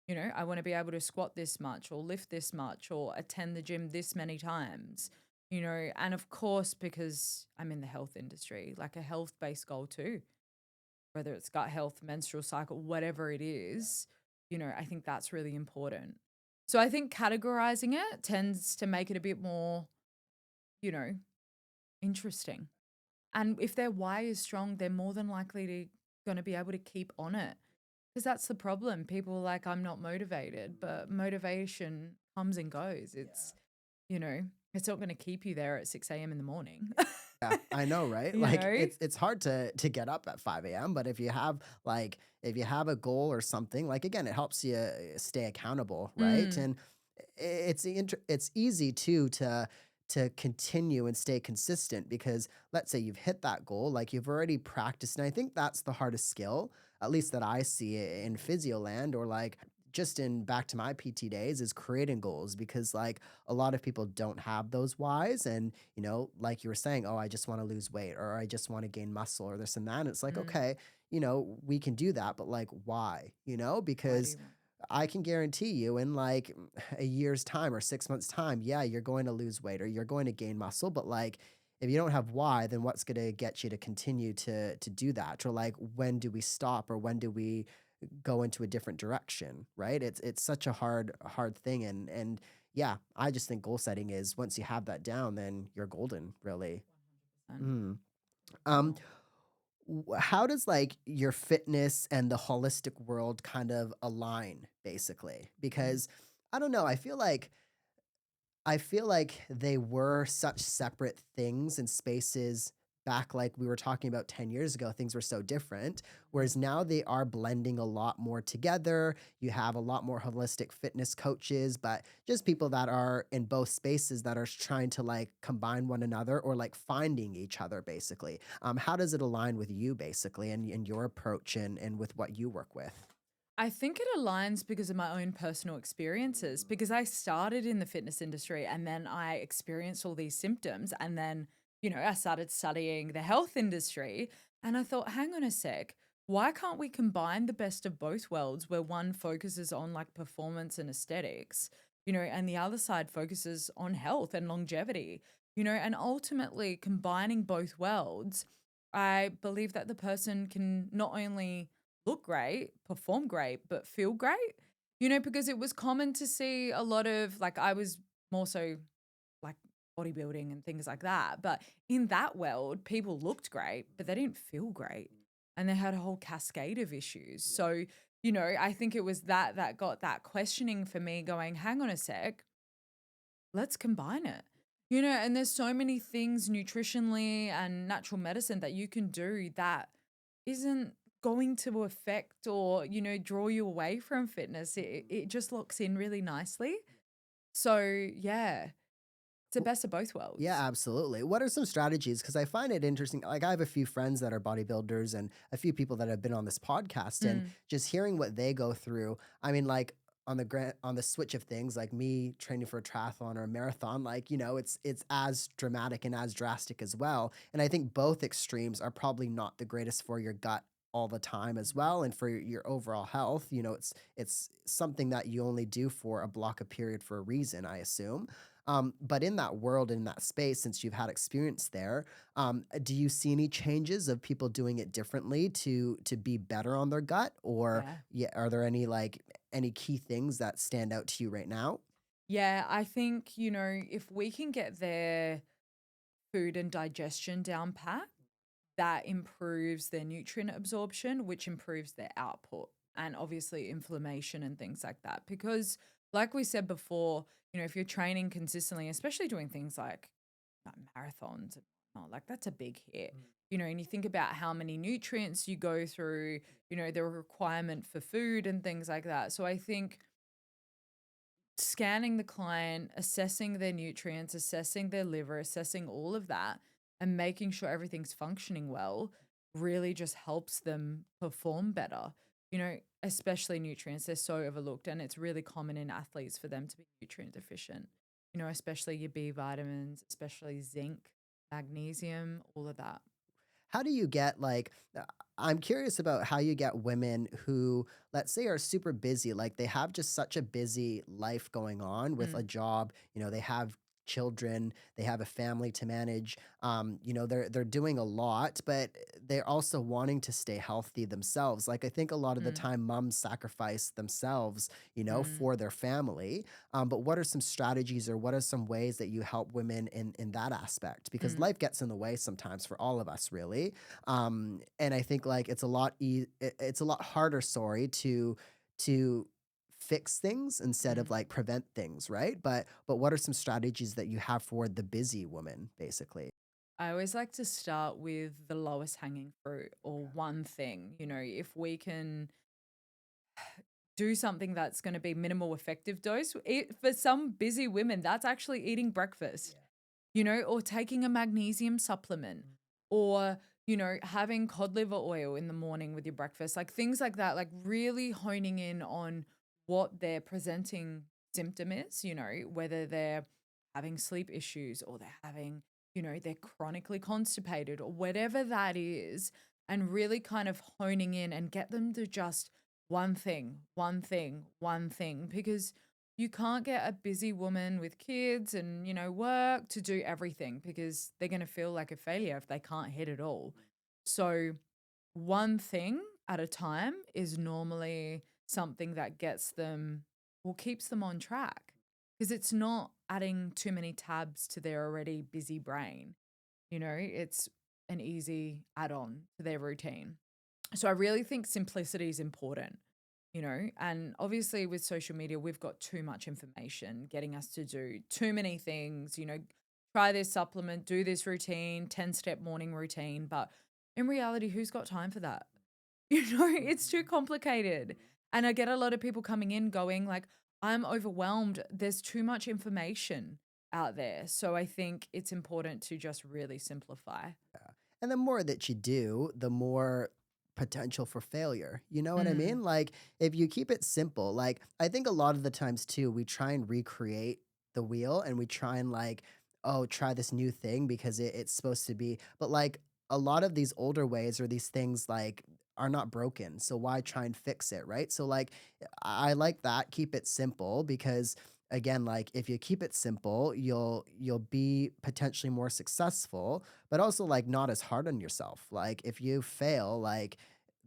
S3: I want to be able to squat this much or lift this much or attend the gym this many times, and of course, because I'm in the health industry, like a health based goal too, whether it's gut health, menstrual cycle, whatever it is, I think that's really important. So I think categorizing it tends to make it a bit more, you know, interesting. And if their why is strong, they're more than likely to going to be able to keep on it. Because that's the problem. People are like, I'm not motivated, but motivation comes and goes. You know, it's not going to keep you there at 6 a.m. in the morning.
S2: Yeah, I know, right?
S3: you
S2: Like
S3: know?
S2: it's hard to get up at 5 a.m., but if you have a goal or something, like again, it helps you stay accountable, right?
S3: Mm,
S2: And it's easy too to continue and stay consistent because let's say you've hit that goal, like you've already practiced, and I think that's the hardest skill, at least that I see in physio land or like just in back to my PT days is creating goals because like a lot of people don't have those whys and like you were saying, oh, I just want to lose weight or I just want to gain muscle or this and that. And it's like,
S3: mm.
S2: okay, we can do that, but like, why?
S3: Why do
S2: Because
S3: you want?
S2: I can guarantee you in like a year's time or 6 months' time, yeah, you're going to lose weight or you're going to gain muscle, but like, if you don't have why, then what's going to get you to continue to do that? Or like, when do we stop or when do we go into a different direction, right? It's such a hard thing and yeah, I just think goal setting is once you have that down, then you're golden, really.
S3: 100%.
S2: Mm. Um, how does like your fitness and the holistic world kind of align, basically?
S3: Mm.
S2: Because I don't know, I feel like they were such separate things and spaces back like we were talking about 10 years ago. Things were so different. Whereas now they are blending a lot more together. You have a lot more holistic fitness coaches, but just people that are in both spaces that are trying to like combine one another or like finding each other, basically. How does it align with you, basically, and your approach and with what you work with?
S3: I think it aligns because of my own personal experiences, because I started in the fitness industry and then I experienced all these symptoms. And then I started studying the health industry and I thought, hang on a sec, why can't we combine the best of both worlds where one focuses on like performance and aesthetics, and the other side focuses on health and longevity, and ultimately combining both worlds, I believe that the person can not only look great, perform great, but feel great, because it was common to see a lot of like, I was more so like bodybuilding and things like that. But in that world, people looked great, but they didn't feel great. And they had a whole cascade of issues. So, I think it was that got that questioning for me going, hang on a sec, let's combine it. And there's so many things nutritionally and natural medicine that you can do that isn't going to affect or, draw you away from fitness. It just locks in really nicely. So, yeah, it's the best of both
S2: Yeah,
S3: worlds.
S2: absolutely. What are some strategies? Because I find it interesting. Like, I have a few friends that are bodybuilders and a few people that have been on this podcast, and
S3: Mm,
S2: just hearing what they go through. I mean, like, on the switch of things, like me training for a triathlon or a marathon, like, it's as dramatic and as drastic as well. And I think both extremes are probably not the greatest for your gut all the time as well, and for your overall health. It's something that you only do for a block of period for a reason, I assume. But in that world, in that space, since you've had experience there, do you see any changes of people doing it differently to be better on their gut? Or
S3: yeah.
S2: yeah, are there any key things that stand out to you right now?
S3: Yeah, I think, if we can get their food and digestion down pat, that improves their nutrient absorption, which improves their output and obviously inflammation and things like that. Because, like we said before, if you're training consistently, especially doing things like marathons, and whatnot, like that's a big hit. And you think about how many nutrients you go through, the requirement for food and things like that. So I think scanning the client, assessing their nutrients, assessing their liver, assessing all of that, and making sure everything's functioning well really just helps them perform better. Especially nutrients, they're so overlooked, and it's really common in athletes for them to be nutrient deficient, especially your B vitamins, especially zinc, magnesium, all of that.
S2: How do you get I'm curious about how you get women who, let's say, are super busy, like they have just such a busy life going on with a
S3: Mm,
S2: job, they have children, they have a family to manage. They're doing a lot, but they're also wanting to stay healthy themselves. Like, I think a lot of the
S3: mm,
S2: time moms sacrifice themselves,
S3: mm,
S2: for their family. But what are some strategies, or what are some ways that you help women in that aspect? Because
S3: mm,
S2: life gets in the way sometimes for all of us, really. And I think like it's a lot harder, sorry, to fix things instead of
S3: mm.
S2: like prevent things, right? But what are some strategies that you have for the busy woman, basically?
S3: I always like to start with the lowest hanging fruit or one thing. If we can do something that's going to be minimal effective dose, for some busy women, that's actually eating breakfast, or taking a magnesium supplement, or, having cod liver oil in the morning with your breakfast, like things like that, like really honing in on what their presenting symptom is, whether they're having sleep issues or they're having, they're chronically constipated or whatever that is, and really kind of honing in and get them to just one thing, one thing, one thing, because you can't get a busy woman with kids and, work to do everything because they're going to feel like a failure if they can't hit it all. So, one thing at a time is normally something that gets them or keeps them on track because it's not adding too many tabs to their already busy brain. It's an easy add on to their routine. So I really think simplicity is important, and obviously with social media, we've got too much information getting us to do too many things, try this supplement, do this routine, 10-step morning routine. But in reality, who's got time for that? It's too complicated. And I get a lot of people coming in going like, I'm overwhelmed. There's too much information out there. So I think it's important to just really simplify.
S2: And the more that you do, the more potential for failure. You know what I
S3: Mm,
S2: mean? Like, if you keep it simple, like I think a lot of the times too, we try and recreate the wheel, and we try and like oh, try this new thing because it's supposed to be, but like a lot of these older ways or these things like are not broken. So why try and fix it, right? So like I like that. Keep it simple because again, like if you keep it simple, you'll be potentially more successful, but also like not as hard on yourself. Like if you fail, like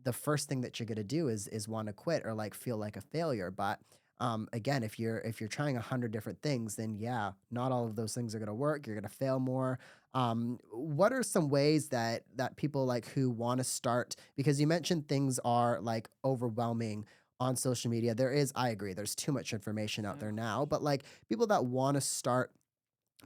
S2: the first thing that you're gonna do is want to quit or like feel like a failure. But again, if you're trying 100 different things, then yeah, not all of those things are gonna work. You're gonna fail more. What are some ways that people like who want to start? Because you mentioned things are like overwhelming on social media. There is, I agree, there's too much information out
S3: Yeah.
S2: there now. But like people that want to start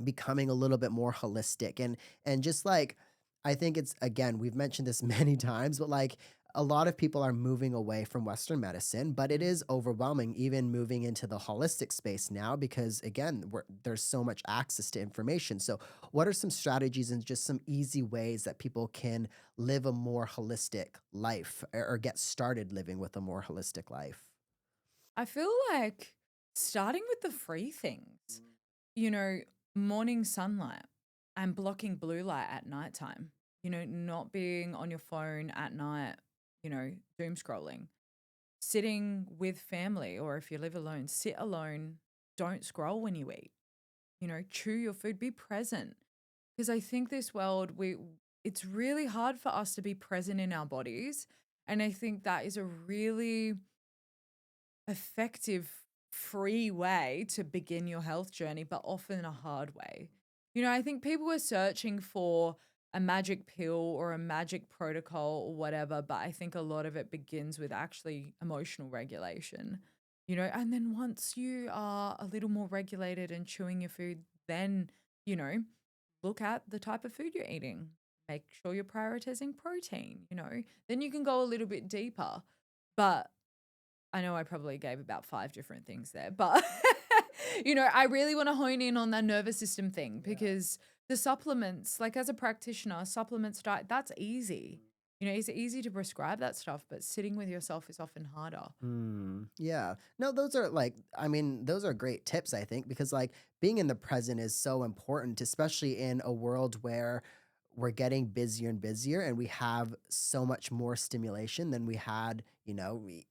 S2: becoming a little bit more holistic and just like I think it's again, we've mentioned this many times, but like a lot of people are moving away from Western medicine, but it
S3: Mm.
S2: is overwhelming even moving into the holistic space now because again, there's so much access to information. So, what are some strategies and just some easy ways that people can live a more holistic life or get started living with a more holistic life?
S3: I feel like starting with the free things, you know, morning sunlight and blocking blue light at nighttime, not being on your phone at night, doom scrolling, sitting with family, or if you live alone, sit alone, don't scroll when you eat, chew your food, be present. Because I think this world, it's really hard for us to be present in our bodies. And I think that is a really effective, free way to begin your health journey, but often a hard way. I think people are searching for a magic pill or a magic protocol or whatever, but I think a lot of it begins with actually emotional regulation, and then once you are a little more regulated and chewing your food, then, you know, look at the type of food you're eating. Make sure you're prioritizing protein, then you can go a little bit deeper. But I know I probably gave about 5 different things there, but, I really wanna hone in on that nervous system thing because the supplements, like, as a practitioner, supplements, diet, that's easy. It's easy to prescribe that stuff, but sitting with yourself is often harder.
S2: Yeah. No, those are like, I mean, those are great tips, I think, because like being in the present is so important, especially in a world where we're getting busier and busier and we have so much more stimulation than we had,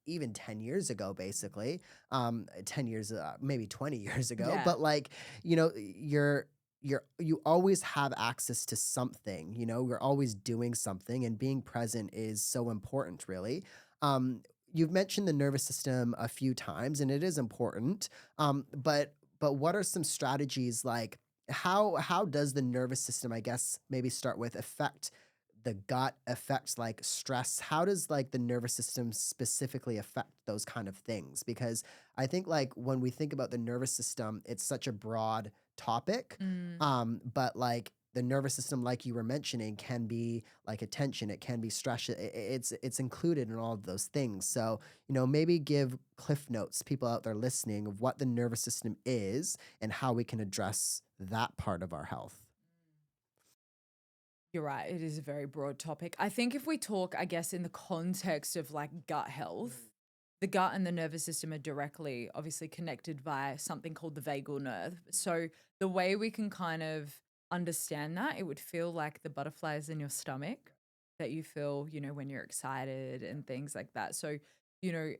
S2: even 10 years ago, basically. 10 years, maybe 20 years ago.
S3: Yeah.
S2: But like, you always have access to something, you're always doing something and being present is so important, really. Um, you've mentioned the nervous system a few times, and it is important. But what are some strategies like how does the nervous system, I guess, maybe start with affect the gut, affects like stress? How does like the nervous system specifically affect those kind of things? Because I think like when we think about the nervous system, it's such a broad topic.
S3: Mm.
S2: But like the nervous system, like you were mentioning, can be like attention, it can be stress. It's included in all of those things. So, maybe give cliff notes, people out there listening, of what the nervous system is and how we can address that part of our health.
S3: You're right. It is a very broad topic. I think if we talk, I guess, in the context of like gut health, the gut and the nervous system are directly, obviously, connected via something called the vagal nerve. So the way we can kind of understand that, it would feel like the butterflies in your stomach that you feel, when you're excited and things like that. So,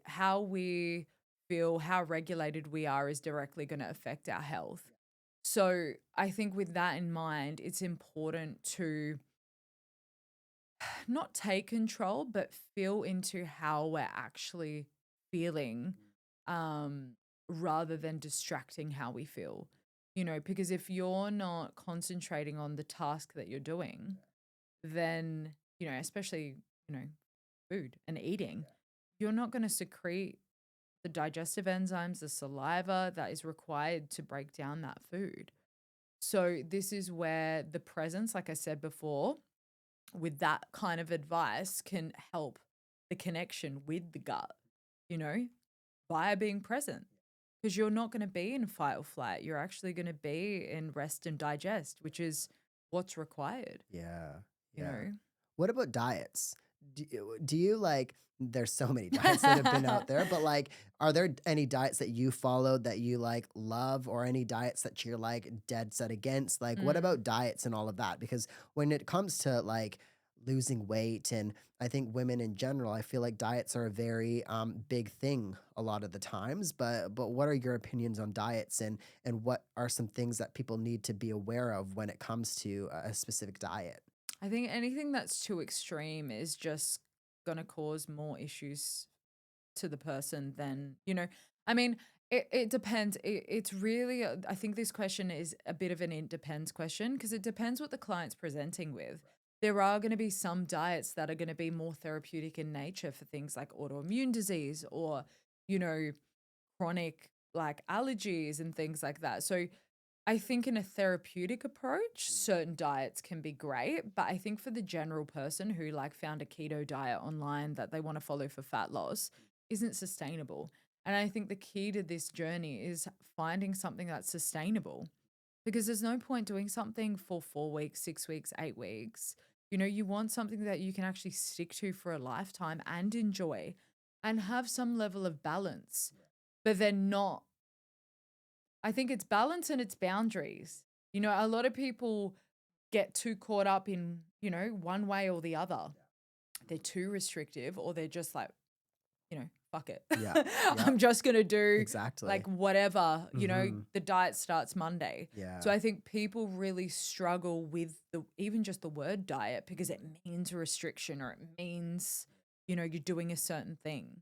S3: how we feel, how regulated we are is directly going to affect our health. So I think with that in mind, it's important to not take control, but feel into how we're actually feeling, um, rather than distracting how we feel. Because if you're not concentrating on the task that you're doing, then, especially, you know, food and eating, you're not going to secrete the digestive enzymes, the saliva that is required to break down that food. So, this is where the presence, like I said before, with that kind of advice can help the connection with the gut, you know, via being present. Because you're not going to be in fight or flight. You're actually going to be in rest and digest, which is what's required,
S2: Yeah.
S3: you
S2: Yeah.
S3: know?
S2: What about diets? Do you like there's so many diets that have been out there, but, like, are there any diets that you followed that you, like, love or any diets that you're, like, dead set against? Like, what
S3: Mm,
S2: about diets and all of that? Because when it comes to, like, losing weight and I think women in general, I feel like diets are a very, big thing a lot of the times, but what are your opinions on diets and what are some things that people need to be aware of when it comes to a specific diet?
S3: I think anything that's too extreme is just gonna cause more issues to the person than, I mean, it depends. It's really, I think this question is a bit of an it depends question because it depends what the client's presenting with. There are going to be some diets that are going to be more therapeutic in nature for things like autoimmune disease or, you know, chronic like allergies and things like that. So I think in a therapeutic approach, certain diets can be great, but I think for the general person who like found a keto diet online that they want to follow for fat loss isn't sustainable. And I think the key to this journey is finding something that's sustainable because there's no point doing something for 4 weeks, 6 weeks, 8 weeks. You want something that you can actually stick to for a lifetime and enjoy and have some level of balance, but then not I think it's balance and it's boundaries. A lot of people get too caught up in, one way or the other. They're too restrictive or they're just like, fuck it.
S2: Yeah. Yeah.
S3: I'm just going to do like
S2: Exactly.
S3: whatever,
S2: Mhm.
S3: the diet starts Monday. So
S2: Yeah.
S3: I think people really struggle with even just the word diet because it means restriction or it means, you're doing a certain thing.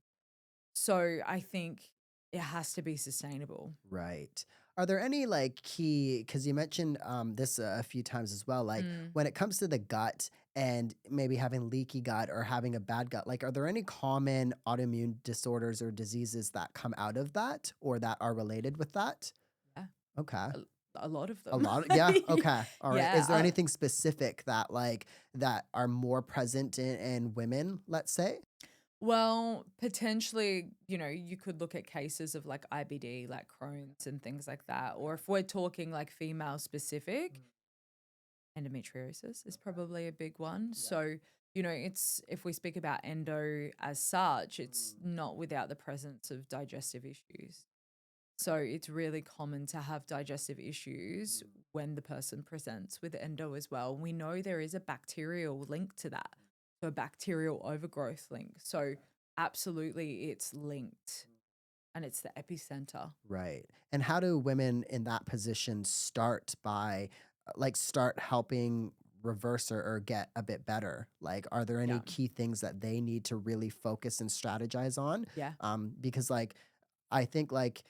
S3: So I think it has to be sustainable.
S2: Right. Are there any like key, because you mentioned this a few times as well, like
S3: Mm.
S2: when it comes to the gut and maybe having leaky gut or having a bad gut, like are there any common autoimmune disorders or diseases that come out of that or that are related with that?
S3: Yeah.
S2: Okay.
S3: A a lot of
S2: A
S3: them.
S2: lot yeah, okay, alright.
S3: Yeah,
S2: Is there anything specific that, like, that are more present in women, let's say?
S3: well, potentially, you could look at cases of like IBD, like Crohn's and things like that. Or if we're talking like female specific, endometriosis is probably a big one. So, it's if we speak about endo as such, it's not without the presence of digestive issues. So it's really common to have digestive issues when the person presents with endo as well. We know there is a bacterial link to that, so a bacterial overgrowth link. So absolutely, it's linked and it's the epicenter.
S2: Right. And how do women in that position start by, like, start helping reverse or get a bit better? Like, are there any
S3: Yeah.
S2: key things that they need to really focus and strategize on?
S3: Yeah.
S2: Because, like, I think, like,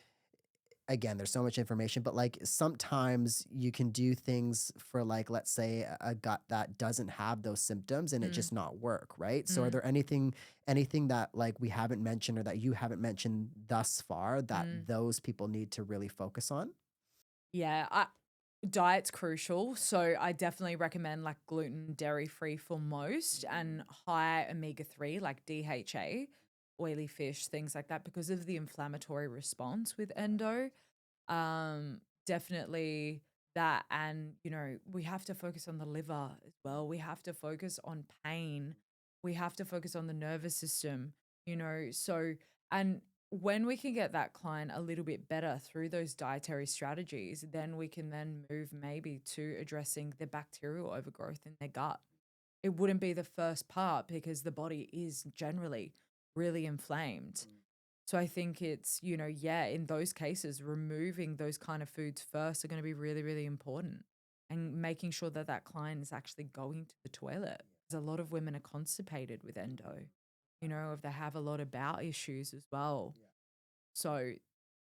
S2: again, there's so much information, but like sometimes you can do things for like, let's say a gut that doesn't have those symptoms and it
S3: Mm,
S2: just not work, right? So are
S3: mm,
S2: there anything that like we haven't mentioned or that you haven't mentioned thus far that
S3: mm.
S2: those people need to really focus on?
S3: Yeah. Diet's crucial. So I definitely recommend like gluten, dairy free for most and high omega-3 like DHA, oily fish, things like that because of the inflammatory response with endo. Definitely that. And, we have to focus on the liver as well. We have to focus on pain. We have to focus on the nervous system, So, and when we can get that client a little bit better through those dietary strategies, then we can then move maybe to addressing the bacterial overgrowth in their gut. It wouldn't be the first part because the body is generally really inflamed. So I think it's, yeah, in those cases, removing those kind of foods first are going to be really, really important and making sure that that client is actually going to the toilet. Because a lot of women are constipated with endo, if they have a lot of bowel issues as well. So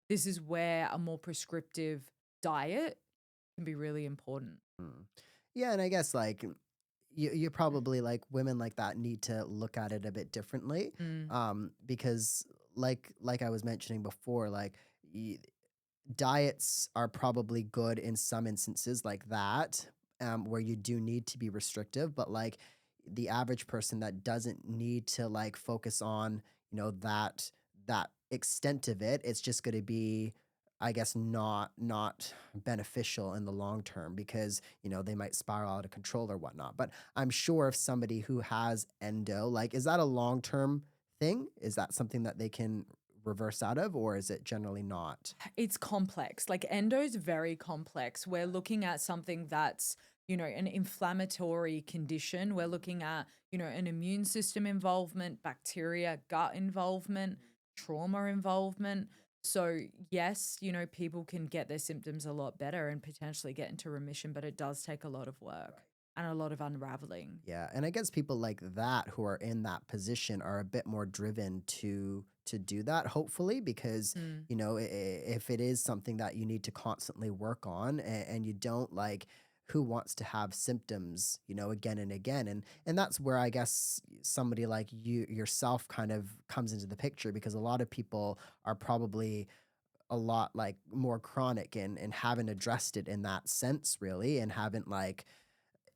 S3: this is where a more prescriptive diet can be really important.
S2: Mm. Yeah, and I guess like you probably like women like that need to look at it a bit differently,
S3: Mm,
S2: because like I was mentioning before, like diets are probably good in some instances like that, where you do need to be restrictive, but like the average person that doesn't need to like focus on, that extent of it, it's just going to be I guess not beneficial in the long term because, they might spiral out of control or whatnot. But I'm sure if somebody who has endo, like, is that a long-term thing? Is that something that they can reverse out of, or is it generally not?
S3: It's complex. Like endo's very complex. We're looking at something that's, an inflammatory condition. We're looking at, an immune system involvement, bacteria, gut involvement, trauma involvement. So, yes, people can get their symptoms a lot better and potentially get into remission, but it does take a lot of work and a lot of unraveling.
S2: Yeah, and I guess people like that who are in that position are a bit more driven to do that, hopefully, because
S3: Mm,
S2: if it is something that you need to constantly work on, and you don't like, who wants to have symptoms, again and again, and that's where I guess somebody like you yourself kind of comes into the picture, because a lot of people are probably a lot like more chronic and haven't addressed it in that sense really, and haven't like,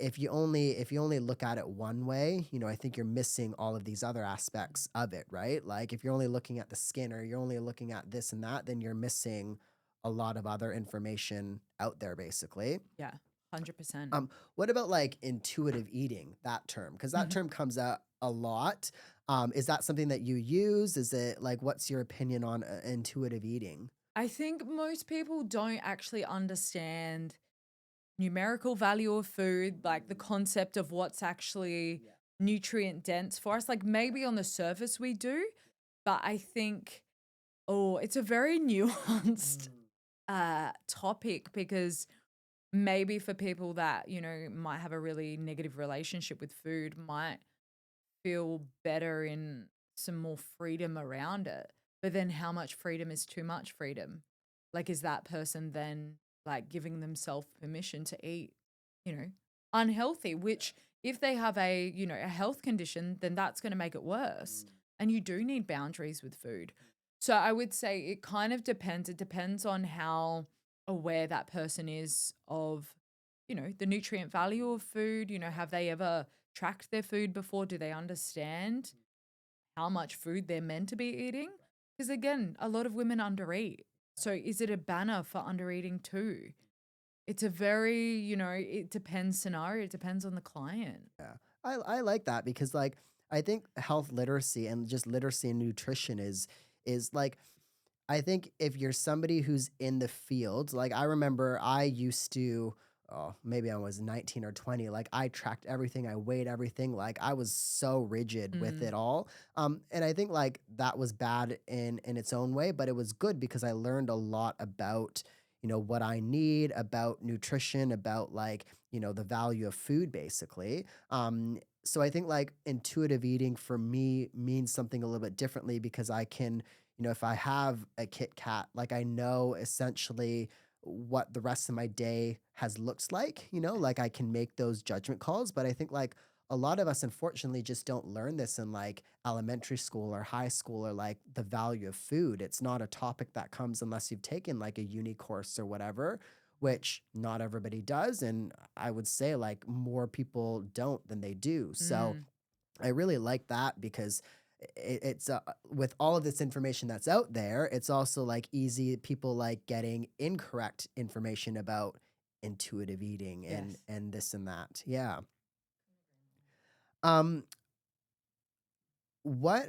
S2: if you only look at it one way, I think you're missing all of these other aspects of it, right? Like if you're only looking at the skin, or you're only looking at this and that, then you're missing a lot of other information out there basically.
S3: yeah, 100%.
S2: What about like intuitive eating, that term? Because that term comes out a lot. Is that something that you use? Is it like, what's your opinion on intuitive eating?
S3: I think most people don't actually understand numerical value of food, like the concept of what's actually nutrient dense for us. Like maybe on the surface we do, but I think, oh, it's a very nuanced topic because maybe for people that, might have a really negative relationship with food, might feel better in some more freedom around it. But then how much freedom is too much freedom? Like, is that person then like giving themselves permission to eat, you know, unhealthy, which if they have a health condition, then that's going to make it worse. And you do need boundaries with food. So I would say it kind of depends. It depends on how aware that person is of, the nutrient value of food. Have they ever tracked their food before? Do they understand how much food they're meant to be eating? Because again, a lot of women undereat. So is it a banner for undereating too? It's a very, it depends scenario. It depends on the client.
S2: Yeah. I like that because like I think health literacy and just literacy in nutrition is like, I think if you're somebody who's in the field, like I remember I used to, oh, maybe I was 19 or 20, like I tracked everything, I weighed everything, like I was so rigid with
S3: Mm,
S2: it all. And I think like that was bad in its own way, but it was good because I learned a lot about, what I need, about nutrition, about like, the value of food basically. So I think like intuitive eating for me means something a little bit differently because I can, if I have a Kit Kat, like I know essentially what the rest of my day has looked like I can make those judgment calls. But I think like a lot of us unfortunately just don't learn this in like elementary school or high school, or like the value of food. It's not a topic that comes unless you've taken like a uni course or whatever, which not everybody does. And I would say like more people don't than they do. So
S3: mm,
S2: I really like that because it's with all of this information that's out there, it's also like easy people like getting incorrect information about intuitive eating and
S3: yes.
S2: and this and that. Yeah. Um what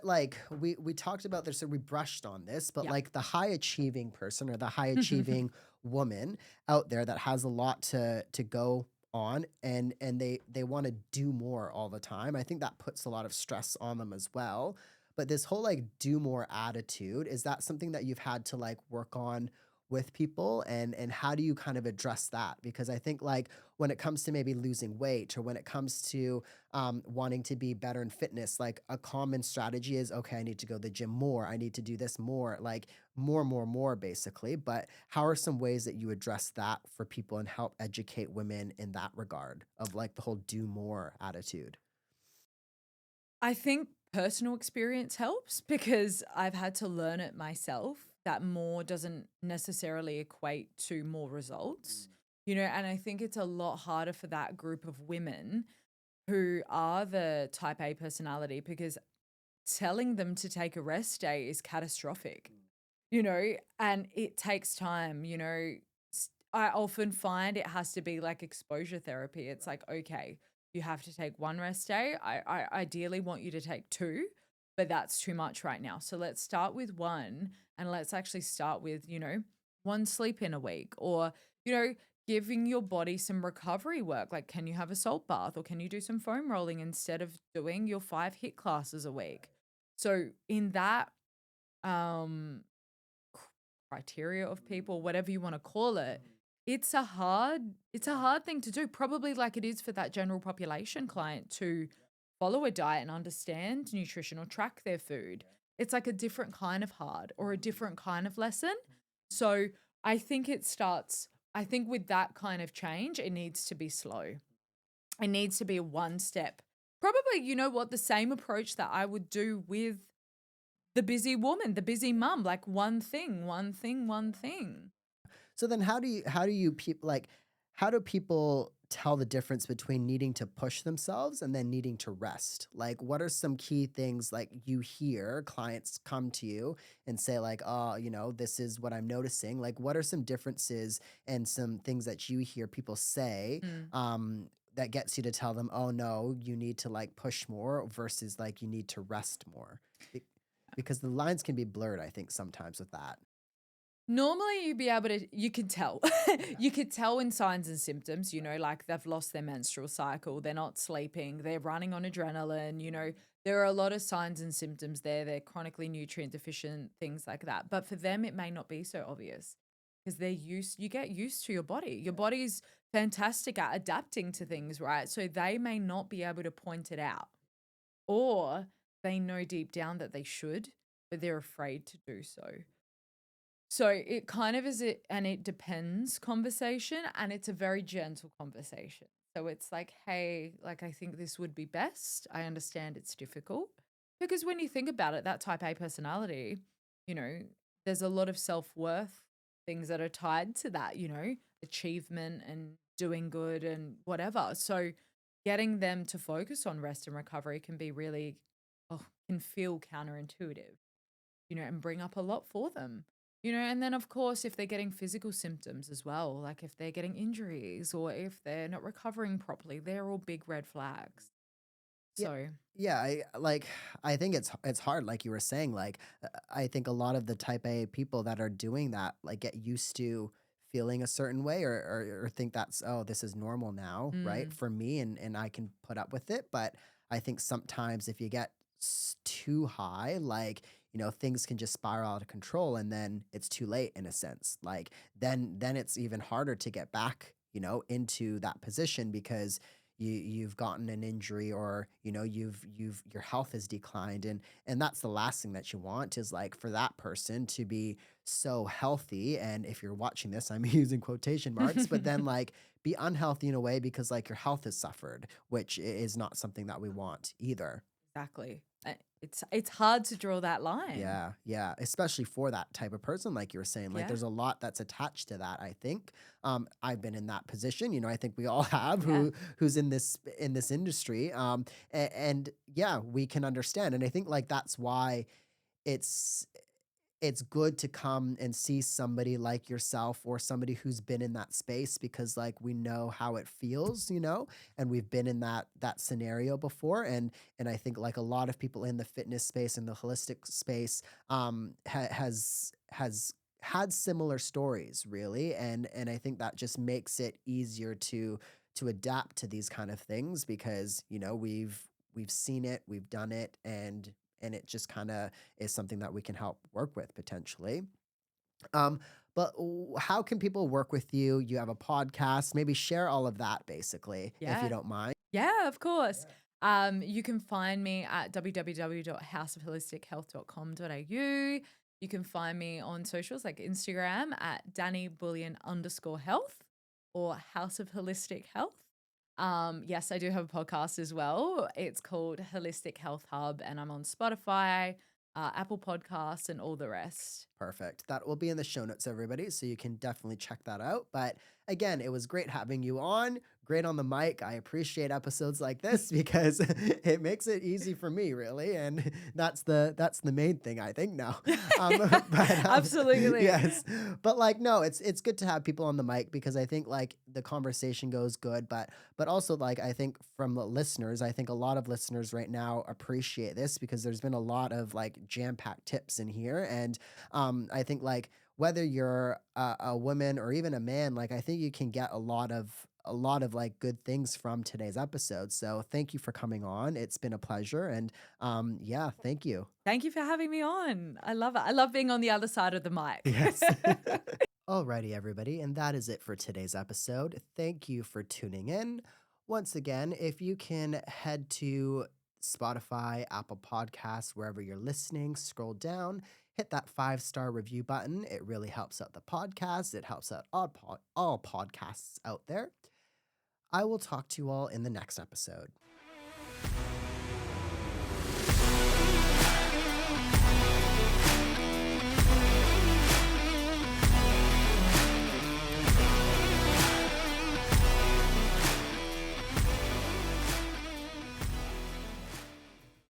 S2: like we talked about this, or we brushed on this, but
S3: Yeah.
S2: like the high achieving person or the high achieving woman out there that has a lot to go on, and they want to do more all the time. I think that puts a lot of stress on them as well. But this whole like do more attitude, is that something that you've had to like work on with people, and how do you kind of address that? Because I think like when it comes to maybe losing weight, or when it comes to wanting to be better in fitness, like a common strategy is, okay, I need to go to the gym more. I need to do this more, like more, basically. But how are some ways that you address that for people and help educate women in that regard of like the whole do more attitude?
S3: I think personal experience helps because I've had to learn it myself that more doesn't necessarily equate to more results. And I think it's a lot harder for that group of women who are the type A personality because telling them to take a rest day is catastrophic. and it takes time, I often find it has to be like exposure therapy. It's like, okay, you have to take one rest day. I ideally want you to take two, but that's too much right now. So let's start with one and let's actually start with, one sleep in a week or, you know, giving your body some recovery work. Like, can you have a salt bath or can you do some foam rolling instead of doing your 5 HIIT classes a week? So in that um criteria of people, whatever you want to call it, it's a hard thing to do, probably like it is for that general population client to follow a diet and understand nutrition or track their food. It's like a different kind of hard or a different kind of lesson. So I think with that kind of change, it needs to be slow. It needs to be a one step. Probably, the same approach that I would do with the busy woman, the busy mum, like one thing, one thing, one thing.
S2: So then how do people tell the difference between needing to push themselves and then needing to rest? Like what are some key things like you hear clients come to you and say like, "Oh, this is what I'm noticing." Like what are some differences and some things that you hear people say
S3: Mm.
S2: that gets you to tell them, "Oh no, you need to like push more," versus like you need to rest more? Be- Because the lines can be blurred, I think, sometimes with that.
S3: Normally, you can tell. You could tell in signs and symptoms, like they've lost their menstrual cycle, they're not sleeping, they're running on adrenaline, there are a lot of signs and symptoms there. They're chronically nutrient deficient, things like that. But for them, it may not be so obvious because you get used to your body. Your body's fantastic at adapting to things, right? So they may not be able to point it out, or they know deep down that they should, but they're afraid to do so. So it kind of is it, and it depends conversation, and it's a very gentle conversation. So it's like, hey, like I think this would be best. I understand it's difficult because when you think about it, that type A personality, you know, there's a lot of self-worth things that are tied to that, achievement and doing good and whatever. So getting them to focus on rest and recovery can be really, can feel counterintuitive, and bring up a lot for them. And then of course, if they're getting physical symptoms as well, like if they're getting injuries or if they're not recovering properly, they're all big red flags.
S2: Yeah.
S3: So,
S2: Yeah, I think it's hard like you were saying I think a lot of the type A people that are doing that like get used to feeling a certain way or think that's oh this is normal now, right?
S3: mm,
S2: For me and I can put up with it, but I think sometimes if you get too high things can just spiral out of control and then it's too late in a sense. Like then it's even harder to get back, into that position because you've gotten an injury or you've your health has declined and that's the last thing that you want is like for that person to be so healthy and if you're watching this I'm using quotation marks but then like be unhealthy in a way because like your health has suffered which is not something that we want either.
S3: exactly. It's hard to draw that line.
S2: Yeah, yeah, especially for that type of person, like you were saying, like
S3: Yeah.
S2: there's a lot that's attached to that. I think I've been in that position. I think we all have
S3: Yeah.
S2: who's in this industry. And yeah, we can understand, and I think like that's why it's it's good to come and see somebody like yourself or somebody who's been in that space because like we know how it feels, and we've been in that scenario before and I think like a lot of people in the fitness space and the holistic space has had similar stories really and I think that just makes it easier to adapt to these kind of things because we've seen it, we've done it and it just kind of is something that we can help work with potentially. But how can people work with you? You have a podcast, maybe share all of that basically, if you
S3: Yeah.
S2: don't mind.
S3: Yeah, of course. You can find me at www.houseofholistichealth.com.au. You can find me on socials like Instagram at Dani Bulian _health or House of Holistic Health. Yes, I do have a podcast as well. It's called Holistic Health Hub, and I'm on Spotify, Apple Podcasts, and all the rest.
S2: Perfect. That will be in the show notes, everybody. So you can definitely check that out. But again, it was great having you on. great on the mic. I appreciate episodes like this because it makes it easy for me, really, and that's the main thing I think now.
S3: Absolutely.
S2: Yes, but like no, it's good to have people on the mic because I think like the conversation goes good, but also like I think from the listeners, I think a lot of listeners right now appreciate this because there's been a lot of like jam-packed tips in here, and I think like whether you're a woman or even a man, like I think you can get a lot of like good things from today's episode. So thank you for coming on. It's been a pleasure, and yeah, thank you.
S3: Thank you for having me on. I love it. I love being on the other side of the mic.
S2: Yes. Alrighty, everybody, and that is it for today's episode. Thank you for tuning in. Once again, if you can head to Spotify, Apple Podcasts, wherever you're listening, scroll down, hit that 5-star review button. It really helps out the podcast. It helps out all podcasts out there. I will talk to you all in the next episode.